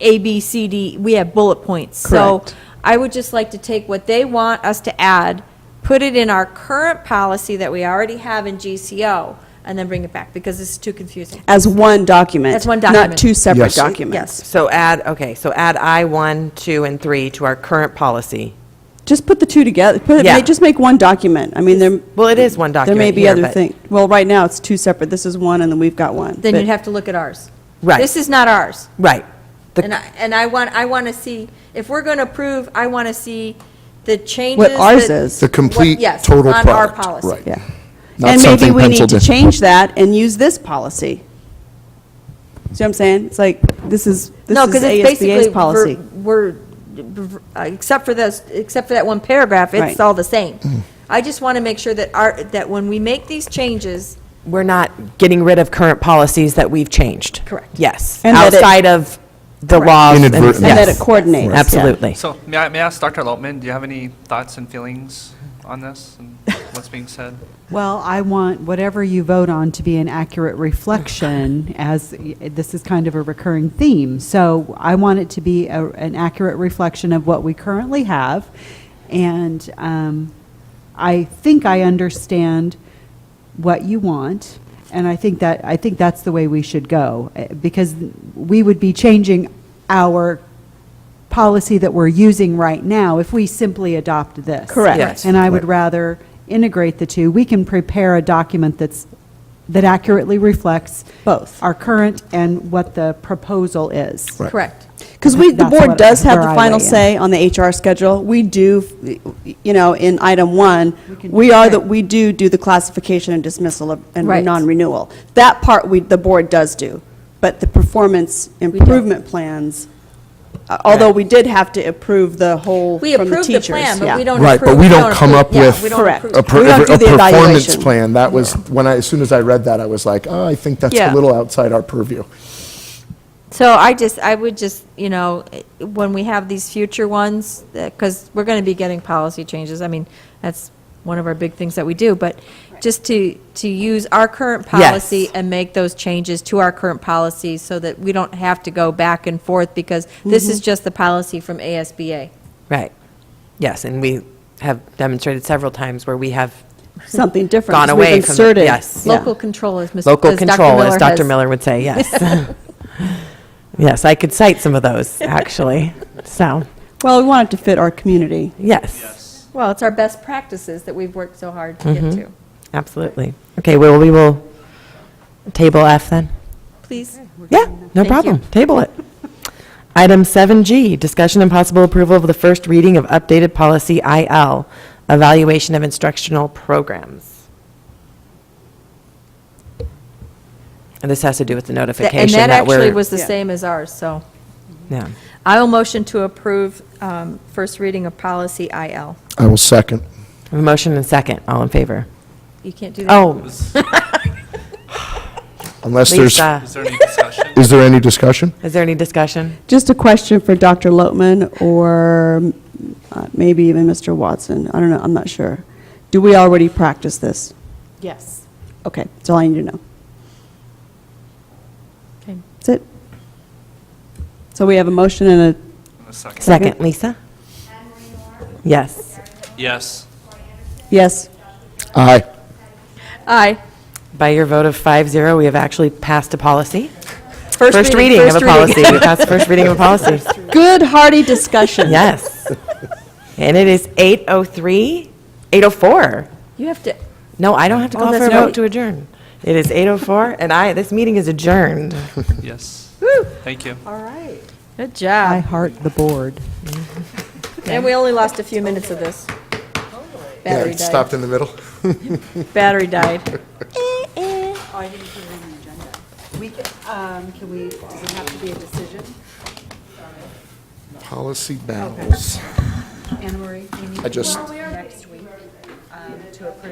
A, B, C, D. We have bullet points. Correct. So I would just like to take what they want us to add, put it in our current policy that we already have in GCO, and then bring it back, because this is too confusing. As one document. As one Not document. two separate Yes. documents. Yes. So add I-1, 2, and 3 to our current policy. Just put the two together. Yeah. Just make one document. I mean, there. Well, it is one There document may be here, other but- things. Well, right now, it's two separate. This is one, and then we've got one. Then But- you'd have to look at ours. Right. This is not ours. Right. The- And I want to see, if we're going to approve, I want to see the changes. What ours that- is. The complete yes, total on product. our policy. Right. Yeah. Not And maybe something we need penciled to in. change that and use this policy. See what I'm saying? It's like, this is No, because it's ASBA's basically, policy. except for that one paragraph, it's Right. all the same. I just want to make sure that that when we make these changes, We're not getting rid of current policies that we've changed. Correct. Yes, And that it- outside of the Correct. laws. Inadvertently. And that yes. it coordinates. yeah. Absolutely. So may I ask Dr. Lotman, do you have any thoughts and feelings on this and what's being said? Well, I want whatever you vote on to be an accurate reflection, as this is kind of a recurring theme. So I want it to be an accurate reflection of what we currently have. And I think I understand what you want, and I think that's the way we should go, because we would be changing our policy that we're using right now if we simply adopt this. Correct. Yes. And I would rather integrate the two. We can prepare a document that accurately reflects Both. our current and what the proposal is. correct. Because the That's board what- does have where the I final weigh in. say on the HR schedule. We do, in item 1, can- we do the classification and dismissal and Right. non-renewal. That part, the board does do. But the performance improvement plans, although we did have to approve the whole We from the approve teachers. the plan, but yeah. we don't Right, approve. but we don't come approve- up yeah, with we don't Correct. approve. We don't do the performance evaluation. plan. That was, as soon as I read that, I was like, oh, I think that's Yeah. a little outside our purview. So I would just, when we have these future ones, because we're going to be getting policy changes, I mean, that's one of our big things that we do, but just to use our current policy Yes. and make those changes to our current policy so that we don't have to go back and forth, because this is just the policy from ASBA. Right. Yes, and we have demonstrated several times where we have Something different. gone 'cause we've away from, inserted- yes. Yeah. Local control, as Dr. Local control, as Dr. has- Miller would say, yes. Yes, I could cite some of those, actually. So, Well, we want it to fit our community. yes, Well, it's our best practices that we've worked so hard to get to. absolutely. Okay, well, we will table F then? Please. Yeah, no Thank problem. you. Table it. Item 7G, discussion and possible approval of the first reading of updated policy IL, evaluation of instructional programs. And this has to do with the And notification that that we're... actually was the Yeah. same as ours, so. Yeah. I will motion to approve first reading of policy IL. I will second. A motion and second, all in favor? You can't do that? Oh, Unless there's, Lisa, Is there any discussion? is there any discussion? is there any discussion? Just a question for Dr. Lotman or maybe even Mr. Watson. I don't know, I'm not sure. Do we already practice this? Yes. Okay, that's all I need to know. Okay. That's it. So we have a motion and A second. Second, Lisa? Yes. Yes. yes. Aye. Aye. By your vote of 5-0, we have actually passed a policy. First reading of a first reading. policy. We passed the first reading of a policy. Good hearty discussion. Yes. And it is 8:03, 8:04. You have to, No, I don't have to Oh, call for a that's vote right. to adjourn. It is 8:04, and this meeting is adjourned. Yes. Thank you. good I job. heart the board. And we only lost a few minutes of this. Battery it died. stopped in the middle. Battery died. Oh, I didn't put it on the agenda. We does it have to be a decision? Policy battles. Anna Marie, we need I just- next week to approve